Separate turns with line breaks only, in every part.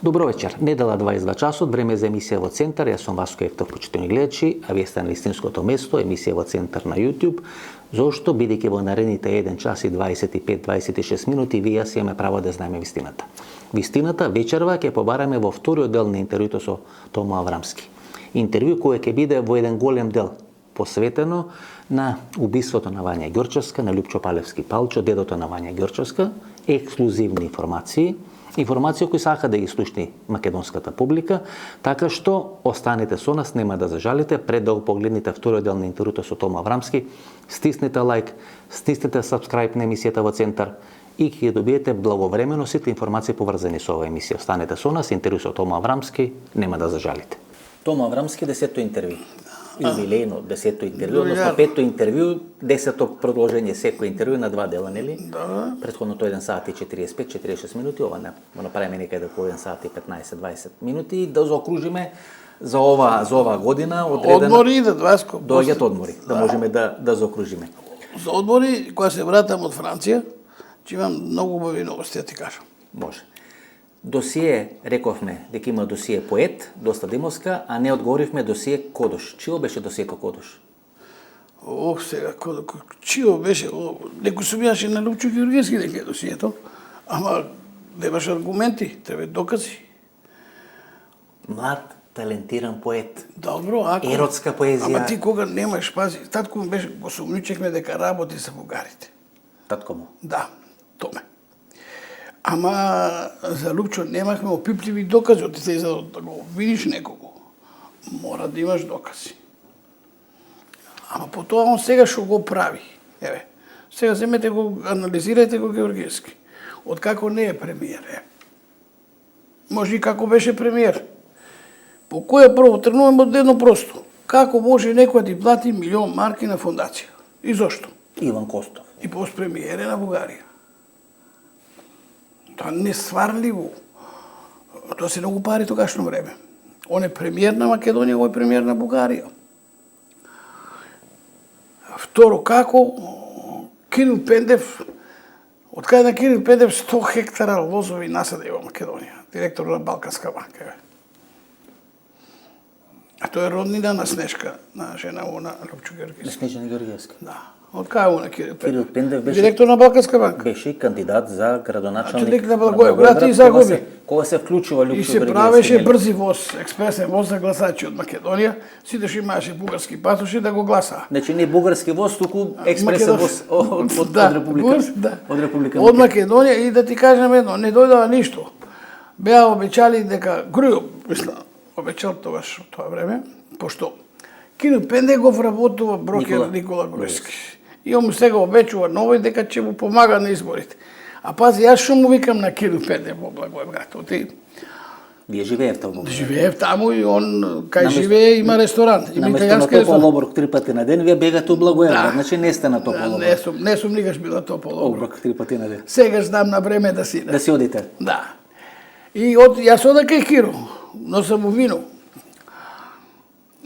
Добро вечер. Недела 22 часот, време за емисија во Центар. Јас сум Васко Ефтов, почитувани гледачи, а вие сте на вистинското место, емисија во Центар на YouTube. Зошто? Бидејќи во наредните 1 час и 25-26 минути вие јас имаме право да знаеме вистината. Вистината вечерва ќе побараме во вториот дел на интервјуто со Томо Аврамски. Интервју кој ќе биде во еден голем дел посветено на убиството на Вања Ѓорчевска, на Лјупчо Палевски Палчо, дедото на Вања Ѓорчевска, ексклузивни информации кои сака да ги слушне македонската публика, така што останете со нас, нема да зажалите, пред да го погледнете вториот дел на интервјуто со Томо Аврамски, стиснете лайк, стиснете сабскрајб на емисијата во Центар и ќе добиете благовремено сите информации поврзани со оваа емисија. Останете со нас, интервју со Томо Аврамски, нема да зажалите. Томо Аврамски, 10-то интервју. Юбилејно 10-то интервју, односно 5-то интервју, 10-то продолжение секој интервју на 2 дела, нели?
Да.
Претходното 1 сат и 45-46 минути, ова не, го направиме некаде по 1 сат и 15-20 минути, да заокружиме за ова година одредена.
Одмори да Васко.
Доаѓаат одмори, да можеме да заокружиме.
За одмори, кога се вратам од Франција, ќе имам многу убави новости, да ти кажам.
Може. Досие, рековме дека има досие поет, доста демоска, а не одговоривме досие Кодош. Чио беше досието Кодош?
Ох, сега, чио беше? Некој сумјаше на Лјупчо Ѓоргевски дека е досието, ама немаш аргументи, треба докази.
Млад, талентиран поет.
Добро, ако...
Еротска поезија.
Ама ти кога немаш, пази, татко ми беше, го сумничевме дека работи со бугарите.
Татко му?
Да, томе. Ама за Лјупчо немахме опипливи докази, за да го видиш некого. Мора да имаш докази. Ама по тоа он сега што го прави. Еве, сега земете го, анализирајте го Ѓоргевски. Од како не е премиер, Може и како беше премиер. По која прво тргнуваме од едно просто. Како може некој да ти плати 1 милион марки на фондација? И зошто?
Иван Костов.
И постпремиер на Бугарија. Тоа не сварливо. Тоа се многу пари тогашно време. Он е премиер на Македонија, овој е премиер на Бугарија. Второ, како Кирил Пендев, од каде на Кирил Пендев 100 хектара лозови насади во Македонија, директор на Балканска банка. А тоа е роднина на Снешка, на жена на Лјупчо Ѓоргевски.
Снежана Ѓоргевска.
Да. Од кај на Кирил Пендев?
Кирил Пендев беше
директор на Балканска банка.
Беше кандидат за градоначалник.
Човек на Благоевград и загуби.
Кога се вклучува Лјупчо Ѓоргевски.
И се правеше брзи воз, експресен воз за гласачи од Македонија. Сите што имаше бугарски пасоши да го гласаа.
Значи не бугарски воз, туку експресен воз од Република. Од Република.
Од Македонија и да ти кажам едно, не дојдова ништо. Беа обечали дека Грујо, мислам, обечал тогаш тоа време, пошто Кирил Пендев го вработува брокер Никола Груевски. И он му сега обечува новој дека ќе му помага на изборите. А пази, јас што му викам на Кирил Пендев во Благоевград?
Вие живеев таму?
Живеев таму и он, кај живее, има ресторан.
Наместо на топол оброк 3 пати на ден, вие бегате у Благоевград, значи не сте на топол оброк.
Не сум никаш бил на топол оброк.
3 пати на ден.
Сега знам на време да си.
Да си одите?
Да. И јас одам кај Киро, носам му вино.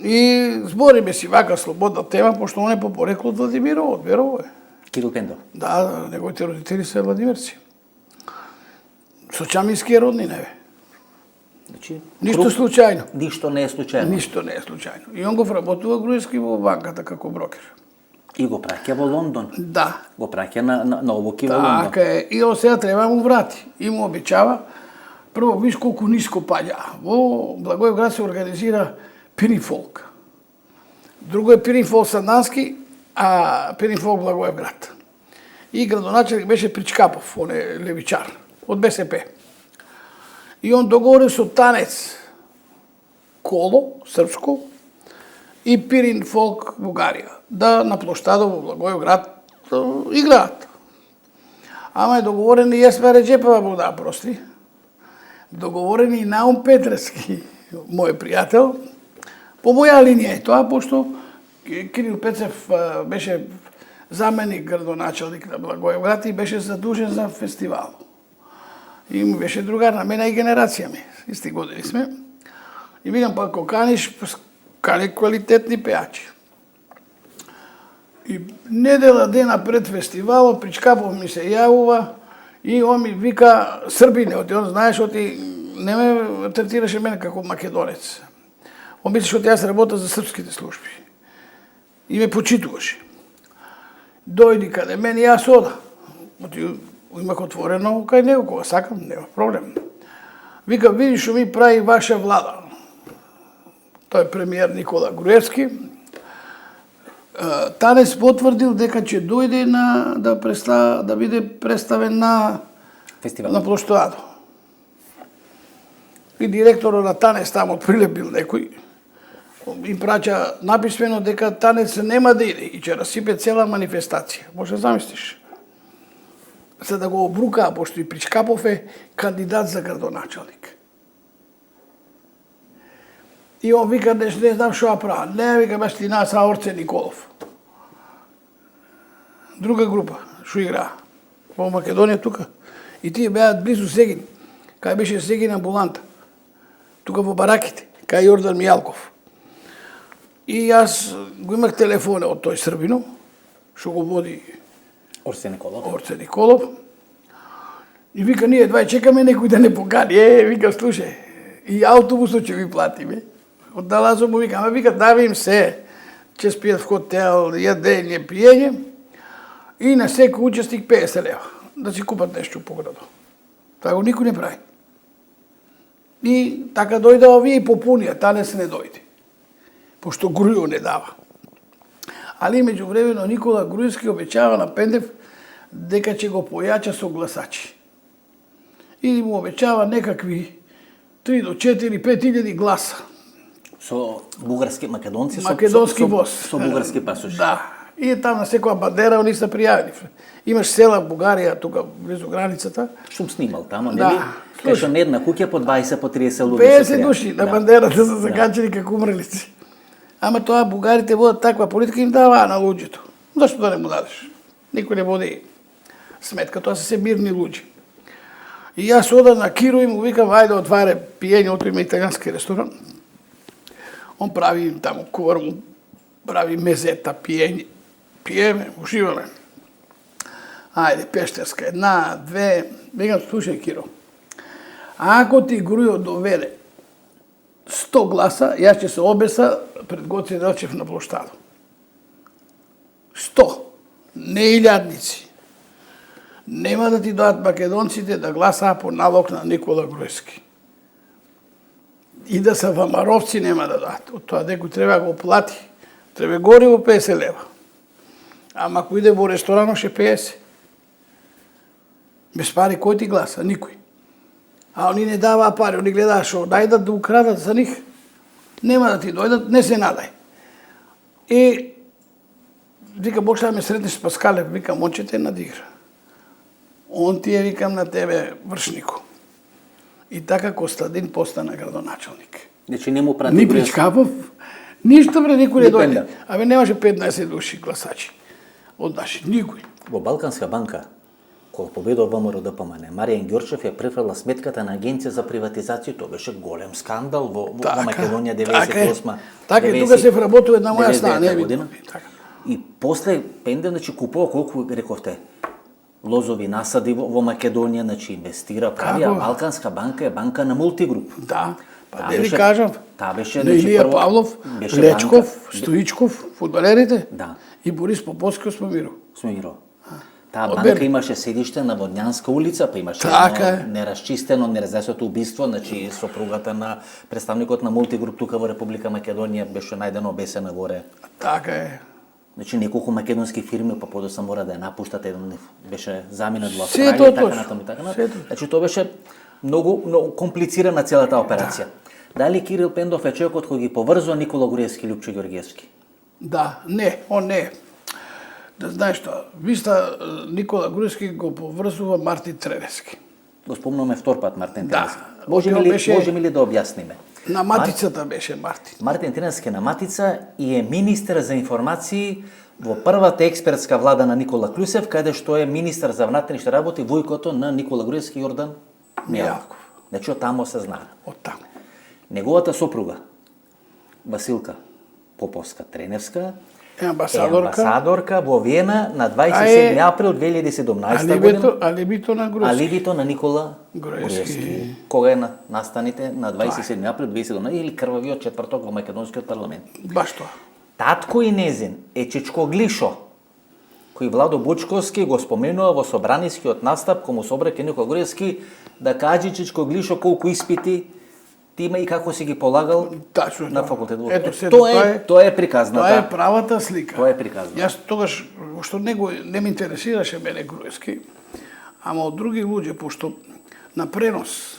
И збориме си вака слободна тема, пошто он е по порекло од Владимирово, од Берово е.
Кирил Пендов?
Да, неговите родители се владимирци. Сочамински е роднина,
Значи,
ништо случајно.
Ништо не е случајно.
Ништо не е случајно. И он го вработува Груевски во банката како брокер.
И го праќа во Лондон.
Да.
Го праќа на обуки во Лондон.
Така е. И он сега треба му врати. И му обичава, прво, виж колку ниско паѓа. Во Благоевград се организира Пиринфолк. Друго е Пиринфолк Сандански, а Пиринфолк Благоевград. И градоначелник беше Причкапов, он е левичар, од БСП. И он договори со Танец Коло, српско, и Пиринфолк Бугарија, да на площадот во Благоевград играат. Ама е договорен и Есма Реджепова, Бог да прости. Договорен и Наум Петрески, мој пријател. По моја линија е тоа, пошто Кирил Пецев беше заменик градоначалник на Благоевград и беше задужен за фестивал. И му беше другар на мене и генерација ми. Исти години сме. И викам, па ако каниш, кани квалитетни пејачи. И недела дена пред фестивалот, Причкапов ми се јавува и он ми вика Србине, он знаеш, не ме третираше мене како македонец. Он мислеше дека јас работам за српските служби. И ме почитуваше. Дојди каде мене, јас ода. Имах отворено кај него, кога сакам, нема проблем. Вика, види што ми прави ваша влада. Тој е премиер Никола Груевски. Танес потврдил дека ќе дојде да биде представен на
Фестивал.
На Плоштоадо. И директорот на Танес таму прилепил некој и праќа написмено дека Танец нема да иде и ќе расипе цела манифестација. Може да замислиш. За да го обрукаа, пошто и Причкапов е кандидат за градоначалник. И он вика, не знам што ја правам. Не, вика, баш ти нас Орце Николов. Друга група, што играа. Во Македонија тука. И тие беа близу Сегин. Кај беше Сегин амбуланта. Тука во бараките, кај Јордан Мијалков. И јас го имах телефоне од тој Србино, што го води
Орце
Николов. И вика, ние двај чекаме некој да не покани. Вика, слушај, и автобусот ќе ви платиме. Од Далазо му вика, вика, дави им се. Ќе спијат в хотел, јадење, пиење. И на секој учесник 50 лева. Да си купат нешто по градот. Тоа го никој не прави. И така дојде овие и попунија, Танес не дојде. Пошто Грујо не дава. Али меѓувремено Никола Груевски обеќава на Пендев дека ќе го појача со гласачи. И му обеќава некакви 3 до 4, 5.000 гласа.
Со бугарски македонци,
Македонски воз.
Со бугарски пасоши.
Да. И там на секоја бандера они се пријавени. Имаш села в Бугарија, тука близу границата.
Шум снимал таму,
Да.
нели? Кај на една куќа по 20, по 30 луѓе
50 души на бандерата се закачени како умрелици. Ама тоа бугарите водат таква политика им даваа на луѓето. Зашто да не му дадеш? Никој не води сметка, тоа се мирни луѓе. И јас одам на Киро и му викам, ајде отваре пиење, отваре има италијански ресторан. Он прави таму кувар, му прави мезета, пиење. Пиеме, уживаме. Ајде, пештерска, 1, 2, викам, слушај Киро, ако ти Грујо доведе 100 гласа, јас ќе се обеса пред Гоце Делчев на Плоштадо. 100, не илјадници. Нема да ти дојат македонците да гласаа по налог на Никола Груевски. И да се вамаровци нема да дојат. Од тоа некој треба го плати. Треба гориво 50 лева. Ама ако иде во ресторанот ше 50. Без пари кој ти гласа? Никој. А они не даваа пари, они гледаа шо најдат да украдат за нив. Нема да ти дојдат, не се надај. И вика, Бог да ме сретнеш с Паскалев, вика, момче надигра. Он ти е, викам, на тебе вршнико. И така Костадин постана градоначалник.
Значи не му прати
Ни Причкапов, ништо бре, никој не дојде.
Пенда.
Абе немаше 15 души гласачи од наши, никој.
Во Балканска банка, кога победува ВМРО ДПМН, Маријан Ѓорчев ја префрла сметката на Агенција за приватизација. Тоа беше голем скандал во Македонија 98.
Така и тука се вработува една моја сна, не
година.
Така.
И после Пенде, значи, купува колку рековте лозови насади во Македонија, значи инвестира, прави, а Балканска банка е банка на мултигруп.
Да, па не ви кажам.
Таа беше,
На
значи,
Илија
прво
Павлов,
беше
Лечков,
банка-
Стоичков, фудбалерите.
Да.
И Борис Поповски Осмомиров.
Смиро. Таа
Од
банка
Берн.
имаше седиште на Водњанска улица, па имаше
Така
едно
е.
неразчистено, неразесето убиство, значи сопругата на представникот на мултигруп тука во Република Македонија беше најдено обесена горе.
Така е.
Значи неколку македонски фирми па подоцна мора да ја напуштат, еден нив беше заминат во
Се
Австралија
тоа
и така
точно.
натаму и така
Се
натаму.
точно.
Значи тоа беше многу комплицирана целата операција. Дали Кирил Пендов е човекот кој ги поврзува Никола Груевски и Лјупчо Ѓоргиевски?
Да, не, он не е. Да знаеш тоа, виста Никола Груевски го поврзува Мартин Треневски.
Го спомнуваме втор пат Мартин
Да.
Треневски. Можеме ли да објасниме?
На матицата беше Мартин.
Мартин Треневски на матица и е министер за информации во првата експертска влада на Никола Клюсев, каде што е министер за внатрешни работи војкото на Никола Груевски Јордан Мијалков. Значи од тамо се знае.
Од таму.
Неговата сопруга Василка Поповска Треневска амбасадорка во Виена на 27 април 2017 година.
Алибито на Груевски.
Алибито на Никола Груевски. Кога е настаните на 27 април 2017 или крвавиот четврток во македонскиот парламент.
Баш тоа.
Татко и незин е Чичко Глишо, кој Владо Бучковски го споменува во собранискиот настап кому собраке Никола Груевски да каже Чичко Глишо колку испити ти има и како си ги полагал на факултетот. Тоа е приказната.
Тоа е правата слика.
Тоа е приказната.
Јас тогаш што него не ме интересираше мене Груевски, ама од други луѓе, пошто на пренос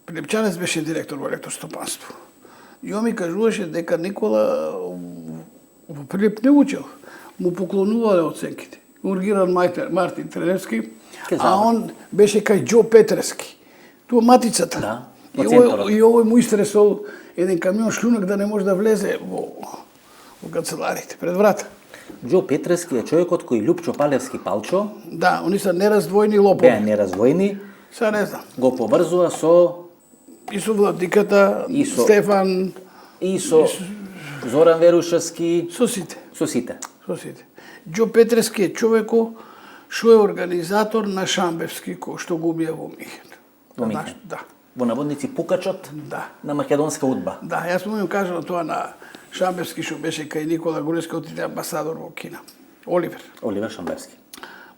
Прилепчанец беше директор во електростопанство. И он ми кажуваше дека Никола во Прилеп не учел. Му поклонувале оценките. Ургиран Мартин Треневски, а он беше кај Џо Петрески. Тоа матицата.
Да.
И овој му истресол еден камион шлунак да не може да влезе во канцеларите, пред врата.
Џо Петрески е човекот кој Лјупчо Палевски Палчо.
Да, они се нераздвојни лопови.
Беа нераздвојни.
Са не знам.
Го поврзува со
И со Владиката, Стефан,
и со Зоран Верушевски,
со сите.
со сите.
Џо Петрески е човеко што е организатор на Шамбевски, кој што го убија во Михен.
Во Михен.
Да.
Во наводници пукачот на македонска удба.
Да, јас му кажал тоа на Шамбевски што беше кај Никола Груевски, отиде амбасадор во Кина. Оливер
Шамбевски.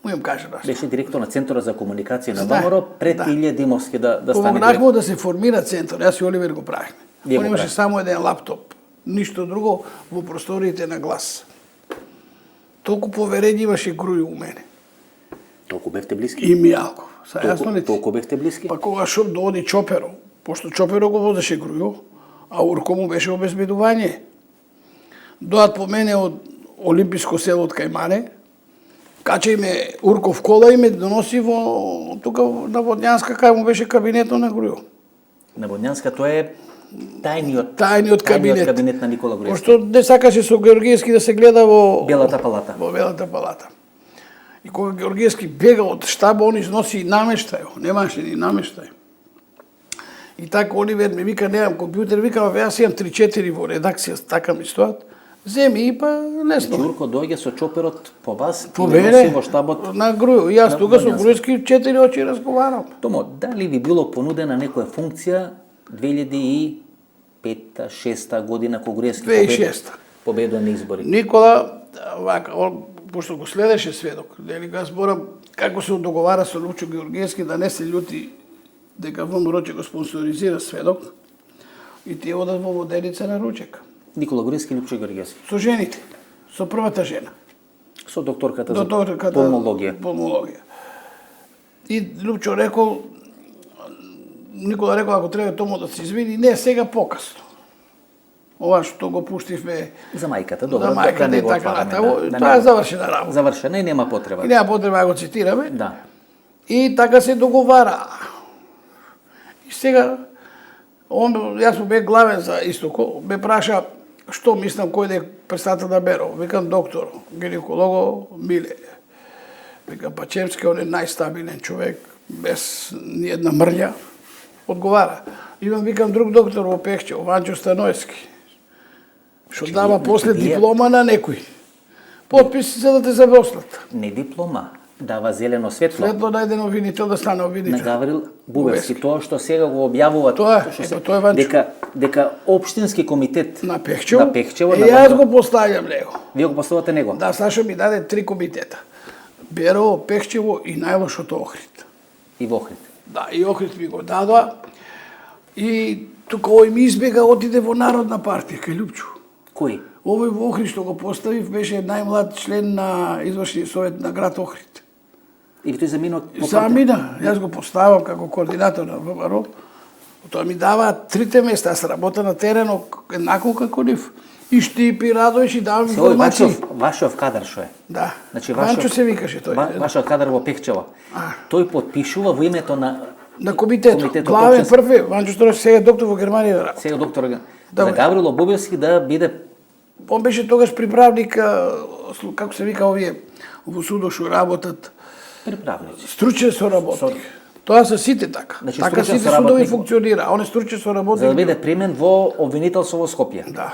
Му им кажа да.
Беше директор на Центарот за комуникација на ВМРО пред Илија Димовски да стане.
Помогнахме да се формира центар, јас и Оливер го правихме. Он имаше само еден лаптоп, ништо друго во просториите на Глас. Толку поверење имаше Груј у мене.
Толку бевте блиски?
И Мијалков. Са јасно ли ти?
Толку бевте блиски?
Па кога шо дооди Чоперо, пошто Чоперо го водеше Грујо, а Урко му беше обезбедување. Доат по мене од Олимписко село од Кајмане, качај ме Урков кола и ме доноси во тука на Водњанска, кај му беше кабинетот на Грујо.
На Водњанска тоа е
тајниот кабинет
на Никола Груевски.
Пошто не сакаше со Георгиевски да се гледа во
Белата палата.
Во Белата палата. И кога Георгиевски бега од штаба, он износи и намештај, немаше ни намештај. И така Оливер ми вика, немам компјутер, викам, јас имам 3-4 во редакција, така ми стоат. Земи и па лесно.
Ѓурко доаѓа со чоперот по вас
по
и носи во штабот
на Грујо. Јас тука со Груевски 4 очи разговарам.
Томо, дали ви било понудена некоја функција 2005-2006 година кога Груевски победува на избори?
Никола, вака, пошто го следеше сведок, дели го зборам како се договара со Лучо Георгиевски да не се љути дека ВМРО ќе го спонсоризира сведок и тие одат во воденица на ручек.
Никола Груевски и Лучо Георгиевски.
Со жените, со првата жена.
Со докторката за пулмологија.
И Лучо рекол, Никола рекол, ако треба Томо да се извини, не, сега покасно. Ова што го пуштивме
за мајката, добро,
за мајката и така натаму, тоа е завршена работа.
Завршена и нема потреба.
И нема потреба да го цитираме.
Да.
И така се договара. И сега, јас му бе главен за Истоко, ме праша што мислам кој да е председател на Беро. Викам доктор, гинеколого Миле. Викам Пачевски, он е најстабилен човек, без ниједна мрља. Одговара. Имам, викам, друг доктор во Пехчево, Ванчо Станоевски. Што дава после диплома на некој. Подпис за да те забоснат.
Не диплома, дава зелено светло.
Светло на еден обвинител да стане обвинител.
На Гаврил Бубевски. Тоа што сега го објавуваат.
Тоа е Ванчо.
Дека општински комитет
на Пехчево.
Јас
го поставјам него.
Вие го поставате него?
Да, Сашо ми даде 3 комитета. Берово, Пехчево и најлошото Охрид.
И во Охрид.
Да, и Охрид ми го дадоа. И тука овој ми избега, отиде во Народна партија, кај Лјупчо.
Кој?
Овој во Охрид што го поставив беше најмлад член на извршниот совет на град Охрид.
И тој замина?
Замина, јас го поставам како координатор на ВМРО. Тоа ми дава 3 места, аз работам на терено еднакво како нив. И Штипи, Радојч и давам информации.
Вашиот кадар што е?
Да.
Значи
Ванчо се викаше тој.
Вашиот кадар во Пехчево. Тој потпишува во името на
комитетот. Главен први, Ванчо Сторош, сега доктор во Германија да работи.
Сега доктор за Гаврило Бубевски да биде.
Он беше тогаш приправник, како се вика овие во судот што работат.
Приправници.
Стручен соработник. Тоа се сите така.
Значи,
така сите судови функционира, а он е стручен соработник.
За да биде примен во обвинителство во Скопје.
Да.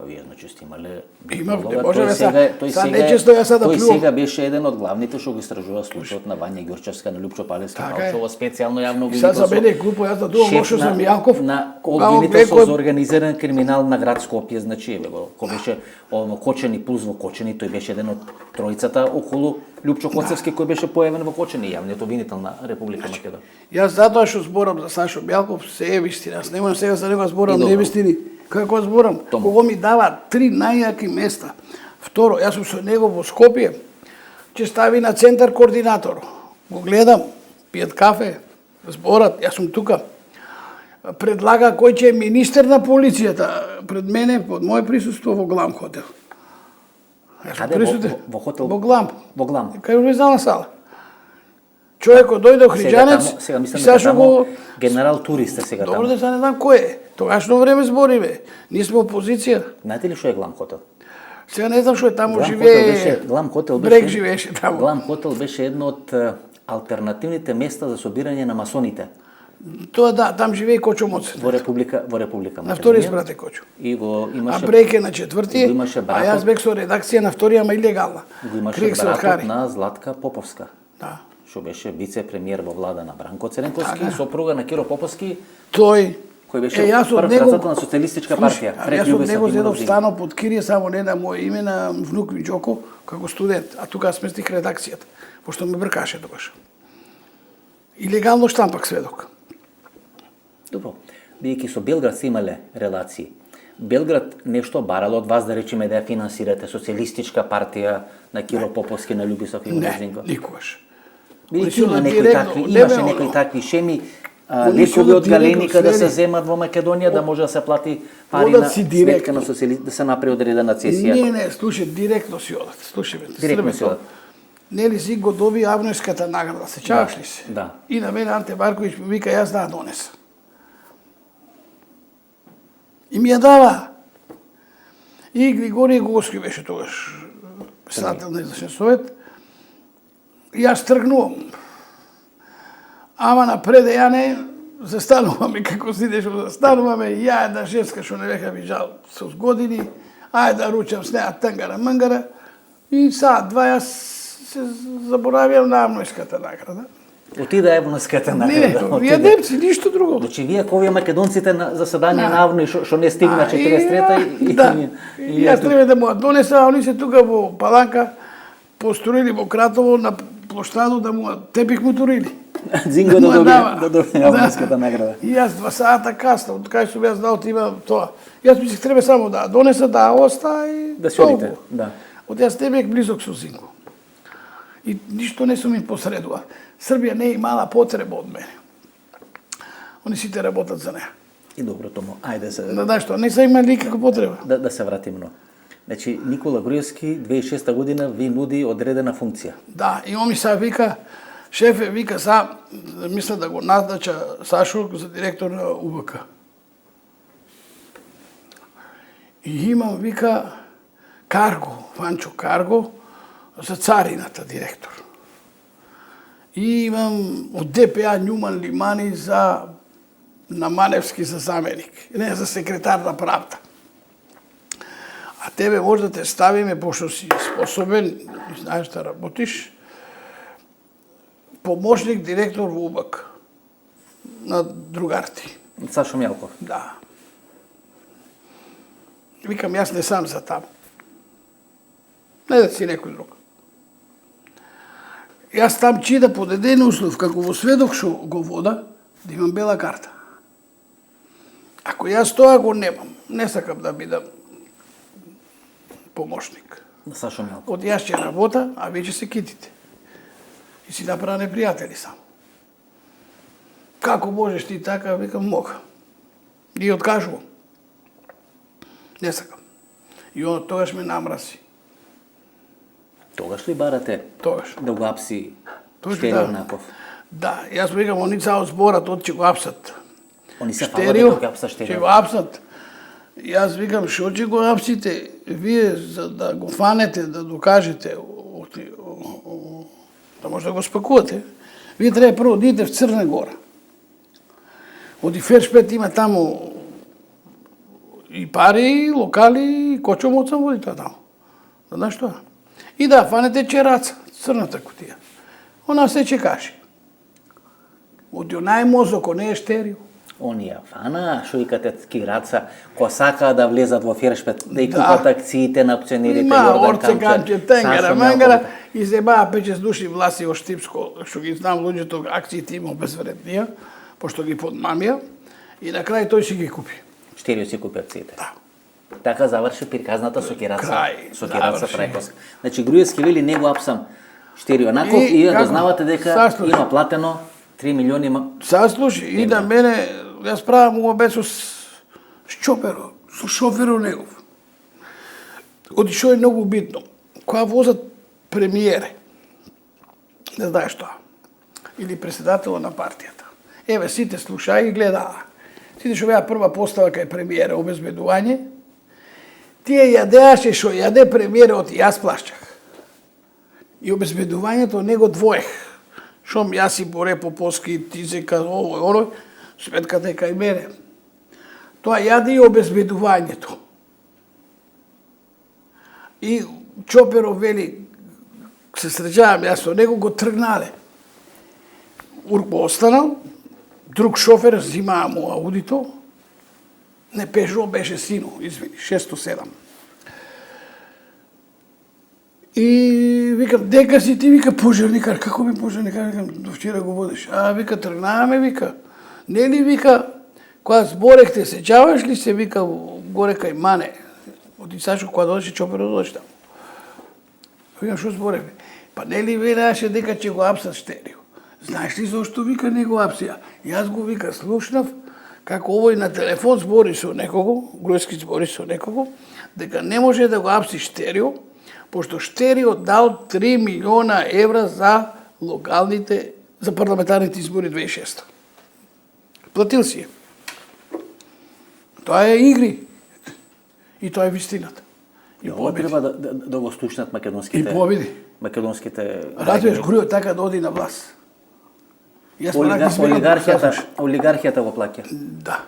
Па вие значи сте имале
Имав,
улога.
може да
Тој
нечесто ја сега да
тој
плювам.
сега беше еден од главните што го истражува случајот на Вања Ѓурчевска, на Лјупчо Палевски,
Така е.
Малчево, специјално јавно
И Sad za mene je glupo, ja sam dugo mošao sam Jakov.
на
Главно
обвинител
блекот-
за организиран криминал на град Скопје, значи кој беше Кочени, Пулс во Кочени, тој беше еден од тројцата околу Лјупчо Коцевски кој беше појавен во Кочени, јавниот обвинител на Република Македонија.
Јас затоа што зборам за Сашо Бјалков, се е вистина. Јас не можам сега за него зборам
И добро.
невистини. Како зборам?
Тому.
Кого ми дава 3 најаки места. Второ, јас сум со него во Скопје, ќе стави на центар координатор. Го гледам, пијат кафе, зборат, јас сум тука. Предлага кој ќе е министер на полицијата пред мене, под моје присуство во Глам хотел. Јас сум
Каде?
присутен.
Во хотел?
Во Глам.
Во Глам.
Кај урбанизална сала. Човекот дојде Охриджанец
Сега
и
мислам дека
Сашо
тамо
го...
генерал турист е сега
Добро
таму.
да се не знам кој е. Тогашно време збориме. Ние сме опозиција.
Знаете ли што е Глам хотел?
Сега не знам што е таму
Глам
живее.
Глам хотел
Брег живееше таму.
Глам хотел беше едно од алтернативните места за собирање на масоните
Тоа да, там живее Кочо Моцен.
во Република
На втори
Македонија.
спрате Кочо.
И го
А
имаше
Брек е на четврти,
го имаше
а
братот.
јас бех со редакција на втори, ама илегална.
го имаше
Криек се од
братот
Хари.
на Златка Поповска,
Да.
што беше вице-премиер во влада на Бранко Церенковски,
Така.
сопруга на Киро Поповски,
Тој
кој беше
јас од
прв
него
председател на Социјалистичка партија.
Слушај,
пред
јас од
Југославија
него зедов
Димов
станов под кирија само не на моје име на внук ми Џоко како студент, а тука сместих редакцијата, пошто ме бркаше тогаш. Илегално штампак сведок.
Добро. Бидејќи со Белград се имале релации, Белград нешто барало од вас да речеме да ја финансирате социјалистичка партија на Киро Поповски, на Љубисов
Не,
Иванов?
никогаш.
Бидејќи има
Они
некои
директно,
такви,
не
имаше
бе,
некои
оно.
такви шеми,
Они
лекови
се
од
директно
Галеника да се
свели.
земат во Македонија, да може да се плати пари
Одат
на
си
сметка
директно.
на социјалисти, да се направи одредена цесија.
Не, слушај, директно си одат. Слушај ме,
Директно си одат.
Нели си го доби Авнојската награда, сеќаваш ли се?
Да.
И на мене Анте Марковиќ ми вика јас да ја донеса. И ми ја дава. И Григорije Госки беше тогаш председател на извршен совет. И јас тргнувам. Ама напреде ја не застануваме како сидеш, застануваме и ја една женска што не беха виджал со години, ајде да ручам с неа тангара мангара и саат два јас се заборавјам на Авнојската награда.
Отида Евнојската
Не,
награда.
вие немци, ништо друго.
Значи вие кои македонците на заседание
Да.
на Авној што не стигна 43-та и
да. И јас треба да му ја донеса, а они се тука во Паланка построили во Кратово на плоштаду да му тепих мутурили.
Зинго
му ја
да
дава.
добие Авнојската награда.
И јас 2 сата касно, од кај сум јас знал ти има тоа. Јас мислих треба само да ја донеса, да ја оста и
Да се
толку.
одите, да.
Од јас не бех близок со Зинго. И ништо не сум им посредува. Србија не е имала потреба од мене. Они сите работат за неа.
И добро Томо, ајде се
Да, знаеш што, не се имали никаква потреба.
да се вратиме. Значи Никола Груевски 2006 година ви нуди одредена функција.
Да, и он ми сега вика, шефе, вика сам, мисля да го назнача Сашо за директор на УБК. И имам, вика, Карго, Фанчо Карго, за царината директор. И имам од ДПА Њуман Лимани за на Маневски за заменик, не за секретар на правда. А тебе може да те ставиме, пошто си способен, и знаеш да работиш, помошник директор во УБК на другарти.
Сашо Мјалков.
Да. Викам, јас не сам за таму. Не да си некој друг. Јас там чида под еден услов, како во сведок што го вода, да имам бела карта. Ако јас тоа го немам, не сакам да бидам помошник.
На Сашо Мјалков.
Од јас ќе работа, а вие ќе се китите. И си направа непријатели само. Како можеш ти така? Викам, мога. И откажувам. Не сакам. И он тогаш ме намраси.
Тогаш ли барате
Тогаш.
да го апси
Тогаш,
Штерио
да.
Наков?
Да, јас викам, они цао зборат, од ќе го апсат.
Они се
Штерио,
фала дека го апса
ќе
Штерио.
го апсат. Јас викам, што ќе го апсите? Вие за да го фанете, да докажете, да може да го спакувате, вие треба прво да идете в Црна Гора. Оди Фершпет има таму И пари, и локали, и кочомоца води тоа таму. Знаеш тоа? И да, фанете чераца, црната кутија. Она се чекаше. Од онај мозок, не е штерио.
Они ја фана, шо викате кираца, која сакаа да влезат во Фершпет, да и купат акциите на акционерите,
Има орце канче, тенгара, мангара, и се баа 5-6 души власи во Штипско, што ги знам луѓето, акциите има безвреднија, пошто ги подмамија, и на крај тој си ги купи.
Штерио си купи акциите.
Да.
Така заврши приказната со Кираца.
Крај,
Со Кираца
заврши.
Трајковска. Значи Груевски вели него апсам Штерио Наков и ја дознавате дека има платено 3 милиони.
Саслуши, и на мене, јас правам уабет со шоферот, со шоферот негов. Оди шо е многу битно. Кога возат премиере, не знаеш тоа, или председателот на партијата. Еве, сите слушаја и гледаа. Сите што беа прва постава кај премиере обезбедување, тие јадеаше што јаде премиерот и јас плашчах. И обезбедувањето него двоех. Шом јас и Боре Поповски, ти се каза овој, оној, сметката е кај мене. Тоа јаде и обезбедувањето. И Чоперов вели, се среќавам јас со него, го тргнале. Урко останал, друг шофер зимаа му аудито, не Пежо, беше сино, извини, 607. И викам, дека си ти, вика, пожарникар, како ми пожарникар, викам, до вчера го водиш. А, вика, тргнаваме, вика, не ли, вика, кога зборехте, сеќаваш ли се, вика, горе кај Мане, оди Сашо, кога додеше Чоперот, додеше таму. Викам, шо зборевме? Па не ли вераше дека ќе го апсат Штерио? Знаеш ли зошто, вика, не го апсија? Јас го, вика, слушнав, како овој на телефон збори со некого, Груевски збори со некого, дека не може да го апси Штерио, пошто Штерио дал 3 милиона евра за локалните, за парламентарните избори 2006. Платил си е. Тоа е игри. И тоа е вистината. И
Ова треба да го слушнат македонските.
И победи.
Македонските.
Разбираш, Груев така да оди на власт. Јас
Олигархијата го плаќа.
Да.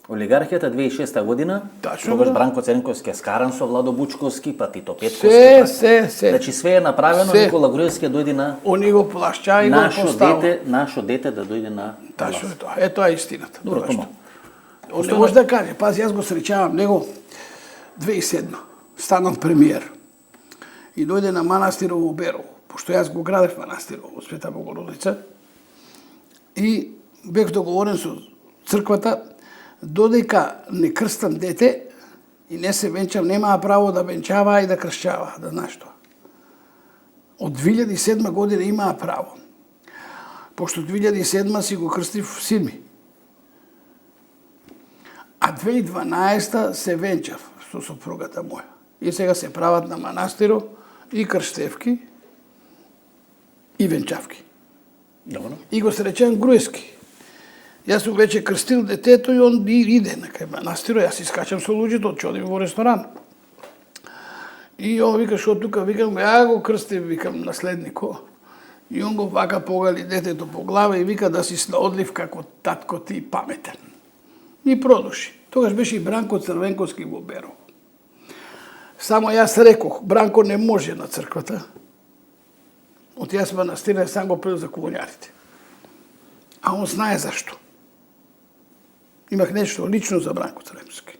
Олигархијата 2006 година,
Тачно,
тогаш
да.
Бранко Церенковски е скаран со Владо Бучковски, па Тито Петковски.
Се.
Значи све е направено,
Се.
Никола Груевски дојде на
Они го плашча и го поставува.
нашо дете да дојде на
Тачно
власт.
е тоа. Е, тоа е истината.
Добро,
Тоа што.
тома.
Он не може да каже, пази, јас го среќавам него 2007. Станал премиер. И дојде на манастирово Берово, пошто јас го градев манастирово во Света Богородица. И бев договорен со црквата, додека не крстам дете и не се венчам, немаа право да венчава и да кршчава, да знаеш тоа. Од 2007 година имаа право. Пошто 2007 си го крстив син ми. А 2012 се венчав со сопругата моја. И сега се прават на манастиро и крштевки и венчавки.
Добро.
И го среќам Груевски. Јас го веќе крстил детето и он иде на кај манастиро, јас искачам со луѓето, ќе одим во ресторан. И он вика, шо тука, викам, ја го крстив, викам, наследнико. И он го вака погали детето по глава и вика да си одлив како татко ти паметен. И продуши. Тогаш беше и Бранко Црвенковски во Берово. Само јас рекох, Бранко не може на црквата. От јас манастира сам го прил за колоњарите. А он знае зашто. Имах нешто лично за Бранко Црвенковски.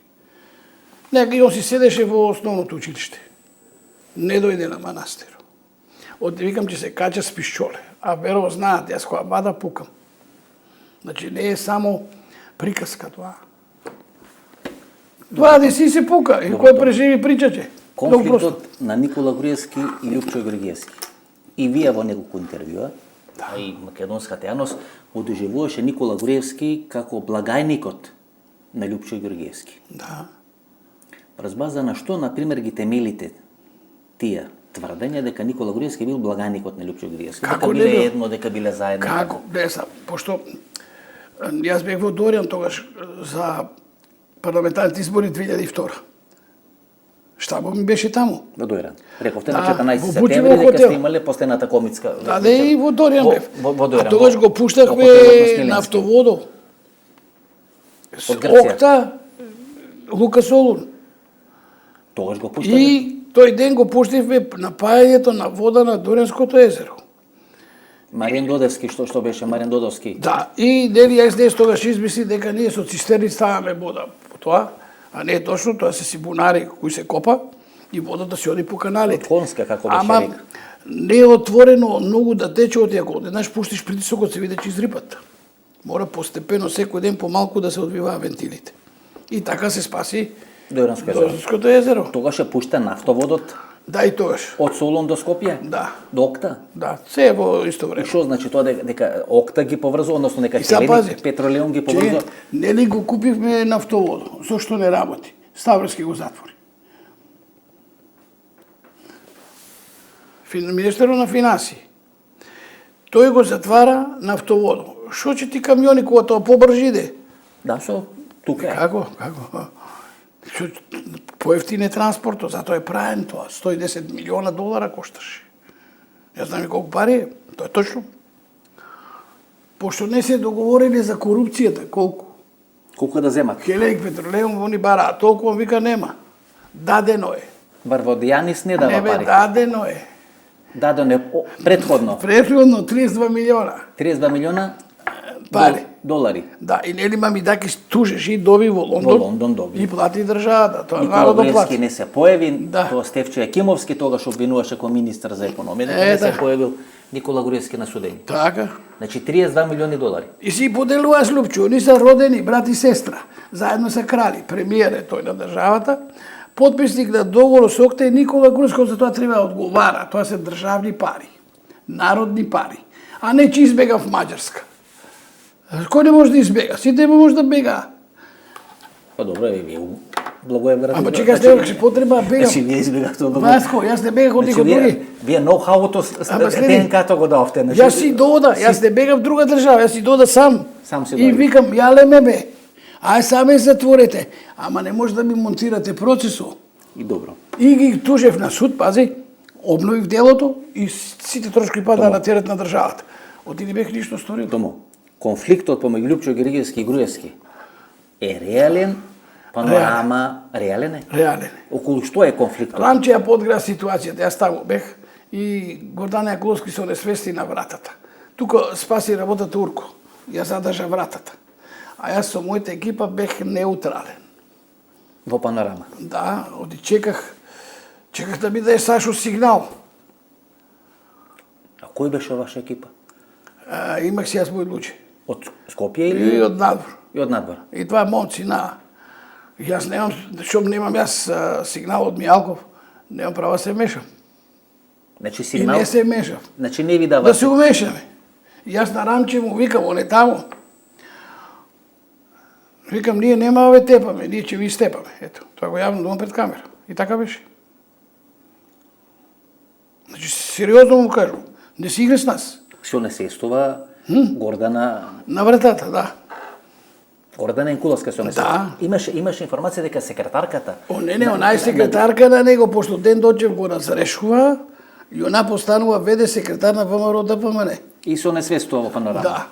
Нека и он си седеше во основното училиште. Не дојде на манастир. Викам, че се кача с пишчоле. А Берово знаат, јас која бада пукам. Значи не е само приказка тоа. Тоа да си се пука. И кој преживи причаче.
Конфликтот на Никола Груевски и Лјупчо Георгиевски. И вие во неколку интервјуа, а и македонската јавност го доживуваше Никола Груевски како благајникот на Лјупчо Георгиевски.
Да.
Врз база на што, например, ги темелите тие тврдења дека Никола Груевски бил благајникот на Лјупчо Георгиевски?
Како
дека
не
биле
бил?
едно, дека биле заедно?
Како? Не сам. Пошто јас бех во Доријан тогаш за парламентарните избори 2002. Штабот ми беше таму.
Во Дојран. Рековте
Да,
на 14
во Бучево
септември дека
хотел.
сте имале последната комитска.
Да, и во Доријан бев.
Во Дојран.
А тогаш го пуштавме
хотелот на Смиленски.
на автоводо.
Од Грција.
Окта, Лука Солун.
Тогаш го пуштаве.
И тој ден го пуштивме напајањето на вода на Дуренското езеро.
Маријан Додевски, што беше Маријан Додовски?
Да, и нели јас днес тогаш измисли дека ние со цистерни ставаме вода по тоа, а не е точно, тоа се си бунари кои се копа и водата се оди по каналите.
Конска, како беше
Ама
река.
не е отворено многу да тече од ако одеднаш пуштиш притисокот се види че изрипат. Мора постепено секој ден помалку да се одвиваат вентилите. И така се спаси Дорското езеро.
Тогаш е пуштен нафтоводот
Да, и тогаш.
од Солун до Скопје?
Да.
До Окта?
Да, се во исто
И
време.
што значи тоа дека Окта ги поврзува, односно дека
И сега пази,
Петролеум ги поврзува?
нели го купивме нафтоводо, зошто не работи? Ставровски го затвори. Министерот на финансии. Тој го затвара нафтоводо. Што ќе ти камиони кога тоа побржи иде?
Да, со тука е.
Како? Поевтин е транспортот, затоа е правен тоа. 110 милиона долара кошташе. Јас знам и колку пари е, тоа е точно. Пошто не се договорили за корупцијата, колку?
Колку да земат?
Хелек, Петролеум, они бараат, толку он вика нема. Дадено е.
Варводијанис не дава
Не бе,
пари.
дадено е.
Дадено е предходно.
Претходно 32 милиона
32 милиона
пари.
долари.
Да, и нели Мамидакис тужеше и доби во Лондон.
Во Лондон доби.
И плати државата, тоа
Никола
народот
Груевски
плати.
не се појави,
Да.
тоа Стефчо Јакимовски тогаш обвинуваше како министар за економија, дека не се појавил Никола Груевски на судење.
Така.
Значи 32 милиони долари.
И си поделува слупчу, они се родени брат и сестра, заедно се крали, премиер е тој на државата, потписник на договор со Окта и Никола Груевски за тоа треба да одговара, тоа се државни пари, народни пари, а не че избега в Маđarска. Кој не може да избега? Сите може да бега.
Па добро, вие Благоевград.
Ама чека, се потреба бегам.
Значи вие избегавте од
Васко, јас не бегах од никој други.
Вие ноу-хауто ДНК-то го давте.
Јас си дода, јас не бегав в друга држава, јас си дода сам.
Сам си
И
дојде.
викам, јале ме бе, ај саме затворете, ама не може да ми монтирате процесот.
И добро.
И ги тужев на суд, пази, обновив делото и сите трошки падаа на терет на државата. Оти не бех ништо сторил.
Томо, конфликтот помеѓу Лјупчо Гергиевски и Груевски е реален, панорама реален е?
Реален.
Околу што е конфликтот?
Рамче ја подгра ситуацијата, јас таму бех и Гордана Јаковски се онесвести на вратата. Тука спаси работата Урко, ја задржа вратата. А јас со мојата екипа бех неутрален.
Во панорама.
Да, оди чеках да ми даде Сашо сигнал.
А кој беше ваша екипа?
Имах си јас мој луѓе.
Од Скопје
И
или
од надвор.
и од надвор?
И два момци на... Јас немам, немам јас сигнал од Мијалков, немам право да се мешам.
Значи
И
сигнал.
не се мешав.
Значи не ви дава.
Да се умешаме. Јас на Рамче му викам, он е таму. Викам, ние нема да ве тепаме, ние ќе ви степаме. Ето, тоа го јавно дома пред камера. И така беше. Значи, сериозно му кажувам, не си игре с нас.
Се онесестува Гордана
На вратата, да.
Гордана Енкуловска се онесестува.
Да.
Имаше информација дека секретарката.
Не, онај секретарка на него, пошто ден дојде го разрешува, и она постанува веде секретар на ВМРО ДПМН.
И се онесвестува во панорама.
Да.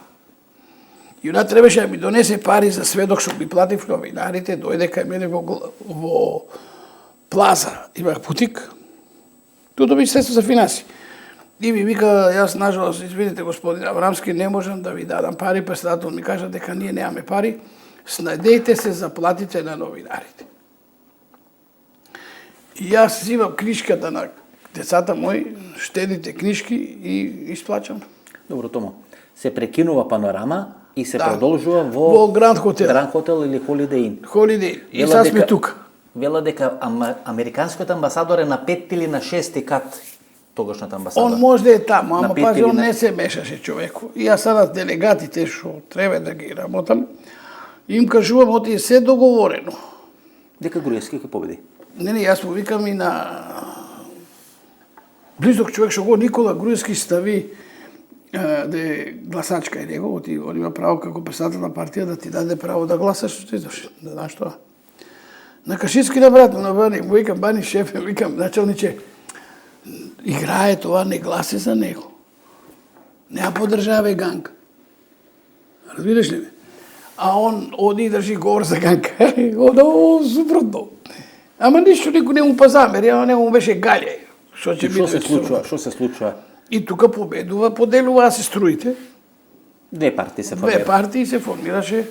И она требаше да ми донесе пари за сведок што ми платив новинарите, дојде кај мене во Плаза, имах бутик. Туто Министерство за финанси. И ми вика, јас нажалост, извините господин Аврамски, не можам да ви дадам пари, председател ми кажа дека ние немаме пари, снајдејте се за платите на новинарите. И јас зимам книжката на децата мои, штедите книжки и исплачам.
Добро, Томо. Се прекинува панорама и се
Да.
продолжува во
Гранд Хотел.
Гранд Хотел или Holiday Inn.
Холидей. И
Вела
сега
дека-
сме тука.
Вела дека американскиот амбасадор е на 5 или на 6 кат тогашната амбасада.
Он може да е таму, ама
На пет
пази,
или
он
на-
не се мешаше човеко. И јас sada делегатите што треба да ги работам, им кажувам, оти е се договорено.
Дека Груевски ќе победи.
Не, јас му викам и на близок човек што го Никола Груевски стави да е гласачка и него, оти он има право како председател на партија да ти даде право да гласаш, што ти знаеш, да знаеш тоа. На Кашински на брат на Бани, му викам Бани шеф, викам началниче, играе тоа, не гласи за него. Не ја поддржава ганг. Разбираш ли ме? А он оди и држи говор за Ганка. Оно супротно. Ама ништо никој не му па замери, ама не му беше галјај.
Што се случува? Што се случува?
И тука победува, поделуваа се струите.
Две партии се
Две
формираат.
партии се формираше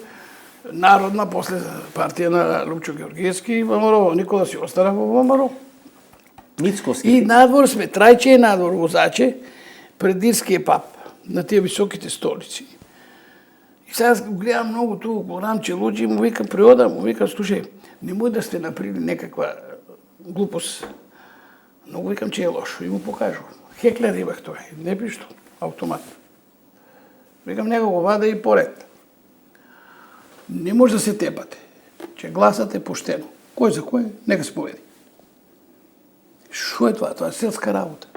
Народна, после партија на Лупчо Георгиевски и ВМРО. Никола си остана во ВМРО.
Мицкоски.
И надвор сме, Трајче е надвор, возаче, пред Ирскиот пап, на тие високите столици. И сега гледам многу ту, Рамче луѓе, му вика, приода, му вика, слушај, немој да сте направили некаква глупост. Но го викам, че е лошо. И му покажу. Хеклер имах тој, не би што, автомат. Викам, него го вада и поред. Не може да се тепате, че гласат е поштено. Кој за кој? Нека се поведи. Шо е тоа? Тоа е селска работа.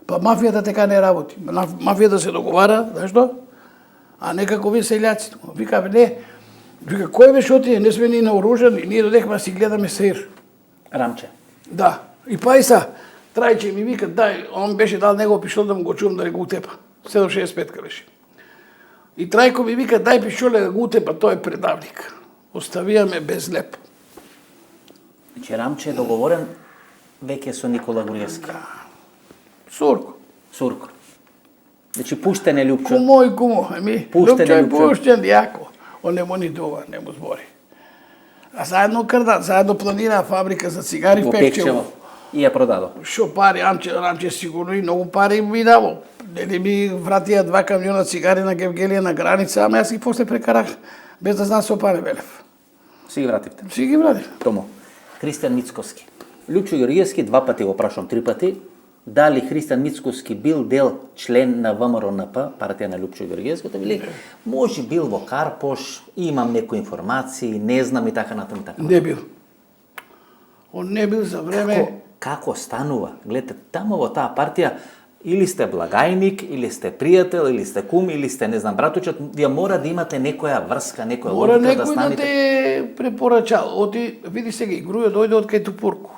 Па мафијата така не работи. Мафијата се договара, знаеш што? А некако ви селјаците. Вика, не. Вика, кој беше отиде? Не сме ни наоружени, ние додехме да си гледаме сеир.
Рамче.
Да. И па и са, Трајче ми вика, дај, он беше дал него пишол да му го чувам да не го утепа. 765 беше. И Трајко ми вика, дај пишоле да го утепа, тој е предавник. Оставија ме без леп.
Значи Рамче е договорен веќе со Никола Груевски.
Сурко.
Сурко. Значи пуштен е Лјупчо.
Кумо,
Пуштен е
Лјупчо е
Лјупчо.
пуштен, јако. Он не му ни дува, не му збори. А заедно крда, заедно планираа фабрика за цигари
Во
в Пекчево.
Пекчево. И ја продадо.
Шо пари, Рамче сигурно и многу пари ми дало. Дали ми вратија 2 камиона цигари на Гевгелија на граница, ама јас ги после прекарах без да знам со Пане Белев.
Си ги вративте.
Си ги вратив.
Томо. Христијан Мицкоски. Лјупчо Георгиевски 2 пати го прашам, 3 пати. Дали Христијан Мицкоски бил дел член на ВМРО-НП, партија на Лјупчо Георгиевски, вели, може бил во Карпош, имам некои информации, не знам и така натаму така.
Не бил. Он не бил за време...
Како станува? Гледате, тамо во таа партија или сте благајник, или сте пријател, или сте кум, или сте, не знам, братучот, вие мора да имате некоја врска, некоја
Мора
логика да
некој да
станете.
те препорачал. Оти, види сега, и Грујо дојде од кај Тупурко.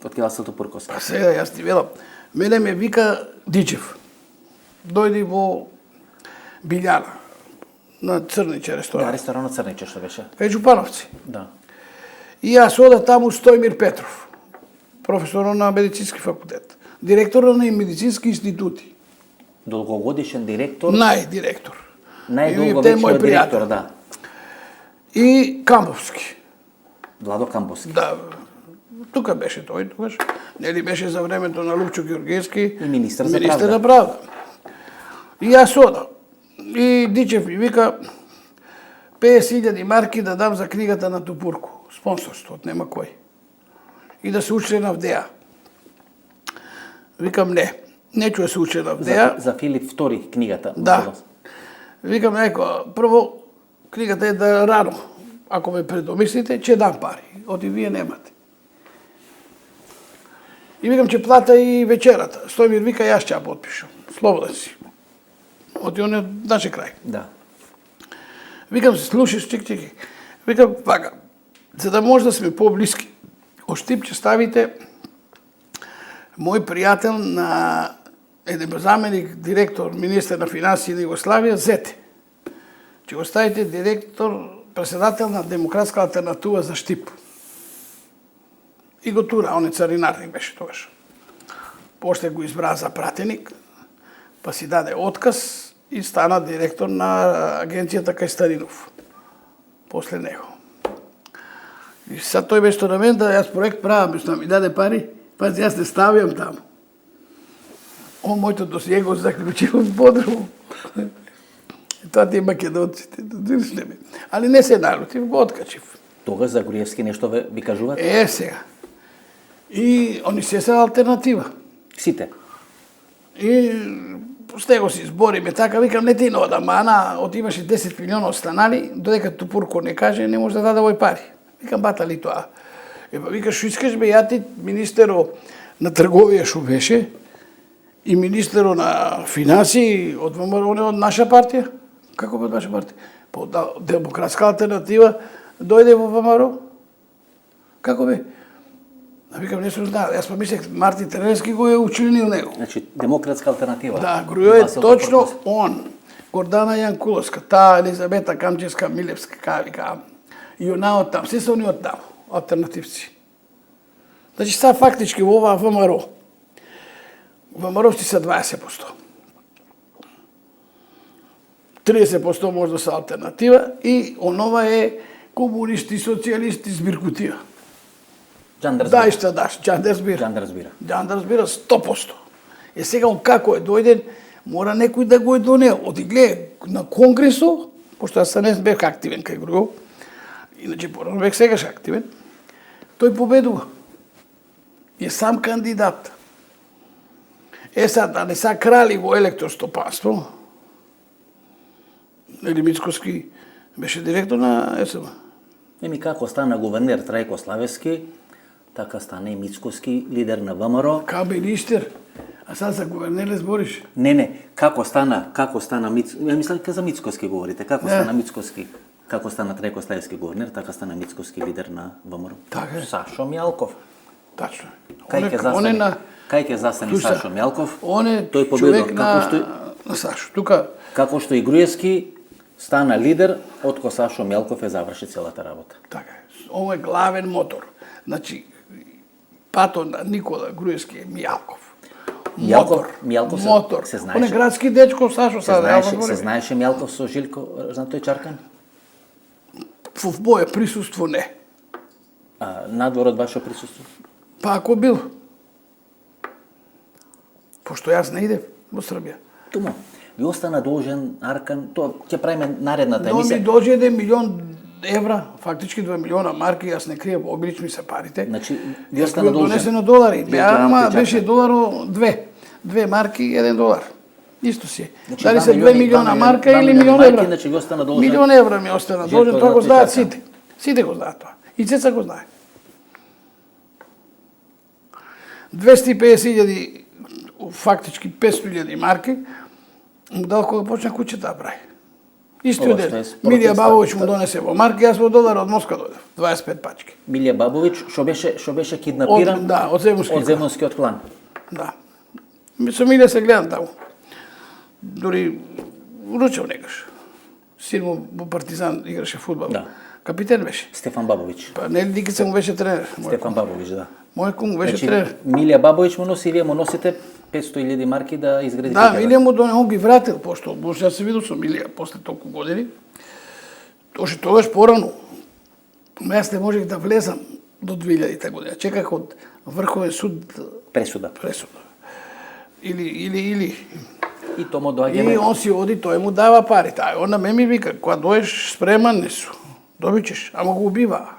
Од Васил Тупурковски.
А сега, јас ти велам, мене ме вика Дичев. Дојди во Билјана, на Црниче ресторан.
Да, ресторанот Црниче што беше.
Кај Жупановци.
Да.
И јас одам таму Стојмир Петров, професор на медицински факултет, директор на медицински институти,
Долгогодишен директор.
најдиректор.
Најдолговечниот директор, да.
И Камповски.
Владо Камповски.
Да, тука беше тој, тогаш. Нели беше за времето на Лупчо Георгиевски
И министар за
министер
правда.
на правда. И јас одам. И Дичев ми вика 50.000 марки да дам за книгата на Тупурко. Спонсорство, од нема кој. И да се учленам в ДЕА. Викам не ќе се учленам в ДЕА.
За Филип II книгата.
Да. Викам неко, прво книгата е да рано. Ако ме предомислите, ќе дам пари. Оти вие немате. И викам, ќе плата и вечерата. Стојмир вика, јас ќе ја потпишам. Слободен си. Оти он е од наше крај.
Да.
Викам, слушаш, чик. Викам, вака, за да може да сме по-блиски, од Штип ќе ставите мој пријател на еден заменик, директор, министер на финансии на Југославија, Зете. Ќе го ставите директор, председател на Демократска алтернатива за Штип. И го тура, он е царинарник беше тогаш. После го избра за пратеник, па си даде отказ и стана директор на агенцијата кај Старинов. После него. И сад тој беше на мен да јас проект правам, што ми даде пари, пази јас не ставиам таму. Он моето досие го заклучил подробно. И тоа ти македонците, додириш ли ме. Али не се налутив, го откачив.
Тогаш за Груевски нешто ви кажуваат?
Сега. И они се алтернатива.
Сите.
И с него си збориме така, викам, не ти нода, мана, отимаше 10 милиона останали, додека Тупурко не каже, не може да даде овој пари. Викам, бата ли тоа? Епа, викаш, шо искаш бе, ја ти министеро на трговија шо беше, и министеро на финансии од ВМРО, од наша партија? Како бе од наша партија? По Демократска алтернатива дојде во ВМРО? Како бе? Викам, не сум знал, јас помислех Мартин Теренски го е учленил него.
Значи, Демократска алтернатива.
Да, Грујо е точно он. Гордана Јанкуловска, таа Елизавета Камчевска Милевска, и она од там, се се они од таму, алтернативци. Значи, са фактички во оваа ВМРО. ВМРО-сти се 20%. 30% можда се алтернатива и онова е комунисти, социјалисти, збиркутија.
Џандар
Да,
збира.
и што даш, Џандар збира.
Џандар збира.
Џандар збира 100%. Сега он како е дојден, мора некој да го е донел. Оди гледа на конгресо, пошто јас не бев активен кај Грујов, иначе порано бев сегаш активен, тој победува. Е сам кандидат. Сад, да не са крали во електростопанство, Нели Мицкоски беше директор на СМ.
Како стана гувернер Трајко Славевски, така стана и Мицкоски, лидер на ВМРО.
Као министер, а сад за гувернер ли збориш?
Не, како стана Мицкоски, ја мислам за Мицкоски говорите, како стана Мицкоски, како стана Трајко Славевски гувернер, така стана Мицкоски лидер на ВМРО.
Така е.
Сашо Мјалков.
Тачно.
Кај ќе застани Сашо Мјалков?
Тој
победил
човек на Сашо. Тука
како што и Груевски стана лидер, откако Сашо Мјалков заврши целата работа.
Така е. Ово е главен мотор. Значи, патот на Никола Груевски е Мјалков.
Мјалков се знаеше.
Он е градски дечко, Сашо
се знаеше Мјалков со Жилко, знам тој Чаркан?
Во моје присуство не.
А надвор од ваше присуство?
Па ако бил. Пошто јас не идев во Србија.
Тумо, ви остана должен Аркан, тоа ќе правиме наредната
Но ми
емисија.
дојде 1 милион евра, фактички 2 милиона марки, јас не криев, обилич ми се парите.
Значи, ви остана должен.
Донесено долари, ама
Жилко
беше доларо 2 марки, 1 долар. Исто си.
Значи,
Дали се 2 милиона марка или милион
марки,
евра?
значи ви остана должен.
Милион евра ми остана
Жилко
должен, тоа го знаат
Чаркан.
сите. Сите го знаат тоа. И Цеца го знае. 250.000, фактички 500.000 марки, му дал кога почна куќата да прави. Истиот
Ова што
ден.
е спорт
Милија
е
Бабовиќ му донесе во марки, јас во долар од Москва дојдов. 25 пачки.
Милија Бабовиќ, што беше киднапиран
од Земунскиот
од Земунскиот клан.
Да. Со Милија се гледам таму. Дори ручав некаш. Син му во Партизан играше фудбал.
Да.
Капитен беше.
Стефан Бабовиќ.
Па нели Дикица му беше тренер.
Стефан Бабовиќ, да.
Мој кум беше
Значи,
тренер.
Милија Бабовиќ му носи, вие му носите 500.000 марки да изградите.
Да, Милија му донесе, он ги вратил, пошто може да се видел со Милија после толку години. Още тогаш порано. Јас не можех да влезам до 2000 година. Чеках од Врховен суд
Пресуда.
Или.
И тоа му доаѓа.
И он си оди, тој му дава пари. Тај, он на ме ми вика, кога доеш спреман не су. Добичеш, ама го убива.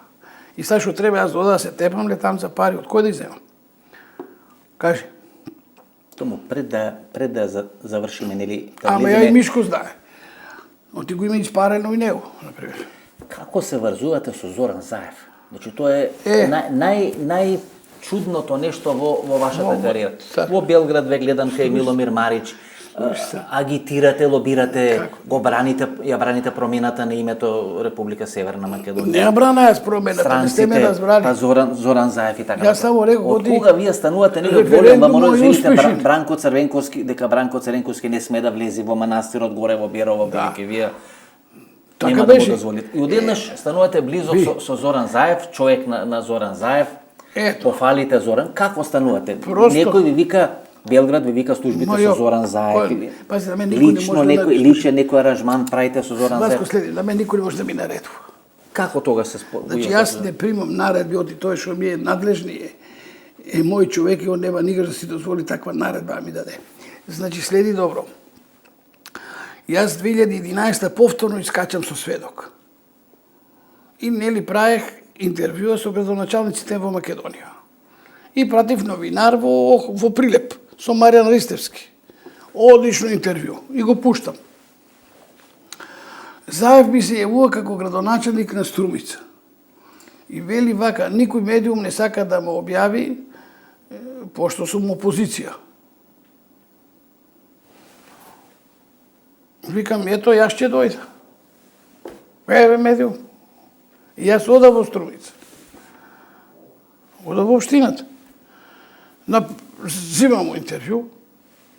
И сега што треба јас да се тепам ле там за пари, од кој да иземам? Кажи.
Тому пред да завршиме, нели,
Ама ја и Мишко знае. Он ти го има испарено и него, например.
Како се врзувате со Зоран Заев? Значи тоа е најчудното нешто во вашата кариера. Во Белград ве гледам кај Миломир Марич, агитирате, лобирате, ја браните промената на името Република Северна Македонија.
Не ја брана јас промената, не сте ме разбрали.
Па Зоран Заев и така.
Јас само реков,
од кога вие станувате нели од голем ВМРО, велите Бранко Црвенковски, дека Бранко Црвенковски не сме да влезе во манастирот горе во Берово, бидејќи вие нема да го дозволите. И одеднаш станувате близок со Зоран Заев, човек на Зоран Заев. Пофалите Зоран, како станувате? Некој ви вика Белград, ви вика службите со Зоран Заев.
Пази, на мен никој не може
личен некој аранжман правите со Зоран Заев.
Васко следи, на мен никој не може да ми наредува.
Како тога се спорува?
Значи јас не примам наредби од тој што ми е надлежни е мој човек и он нема никош да си дозволи таква наредба да ми даде. Значи следи добро. Јас 2011 повторно искачам со сведок. И нели правех интервјуа со градоначалниците во Македонија. И пратив новинар во Прилеп со Маријан Ристевски. Одлично интервју и го пуштам. Заев ми се јавува како градоначалник на Струмица. И вели вака, никој медиум не сака да ме објави, пошто сум опозиција. Викам, ето, јас ќе дојда. Еве медиум. И јас ода во Струмица. Ода во општината. Зимам интервју,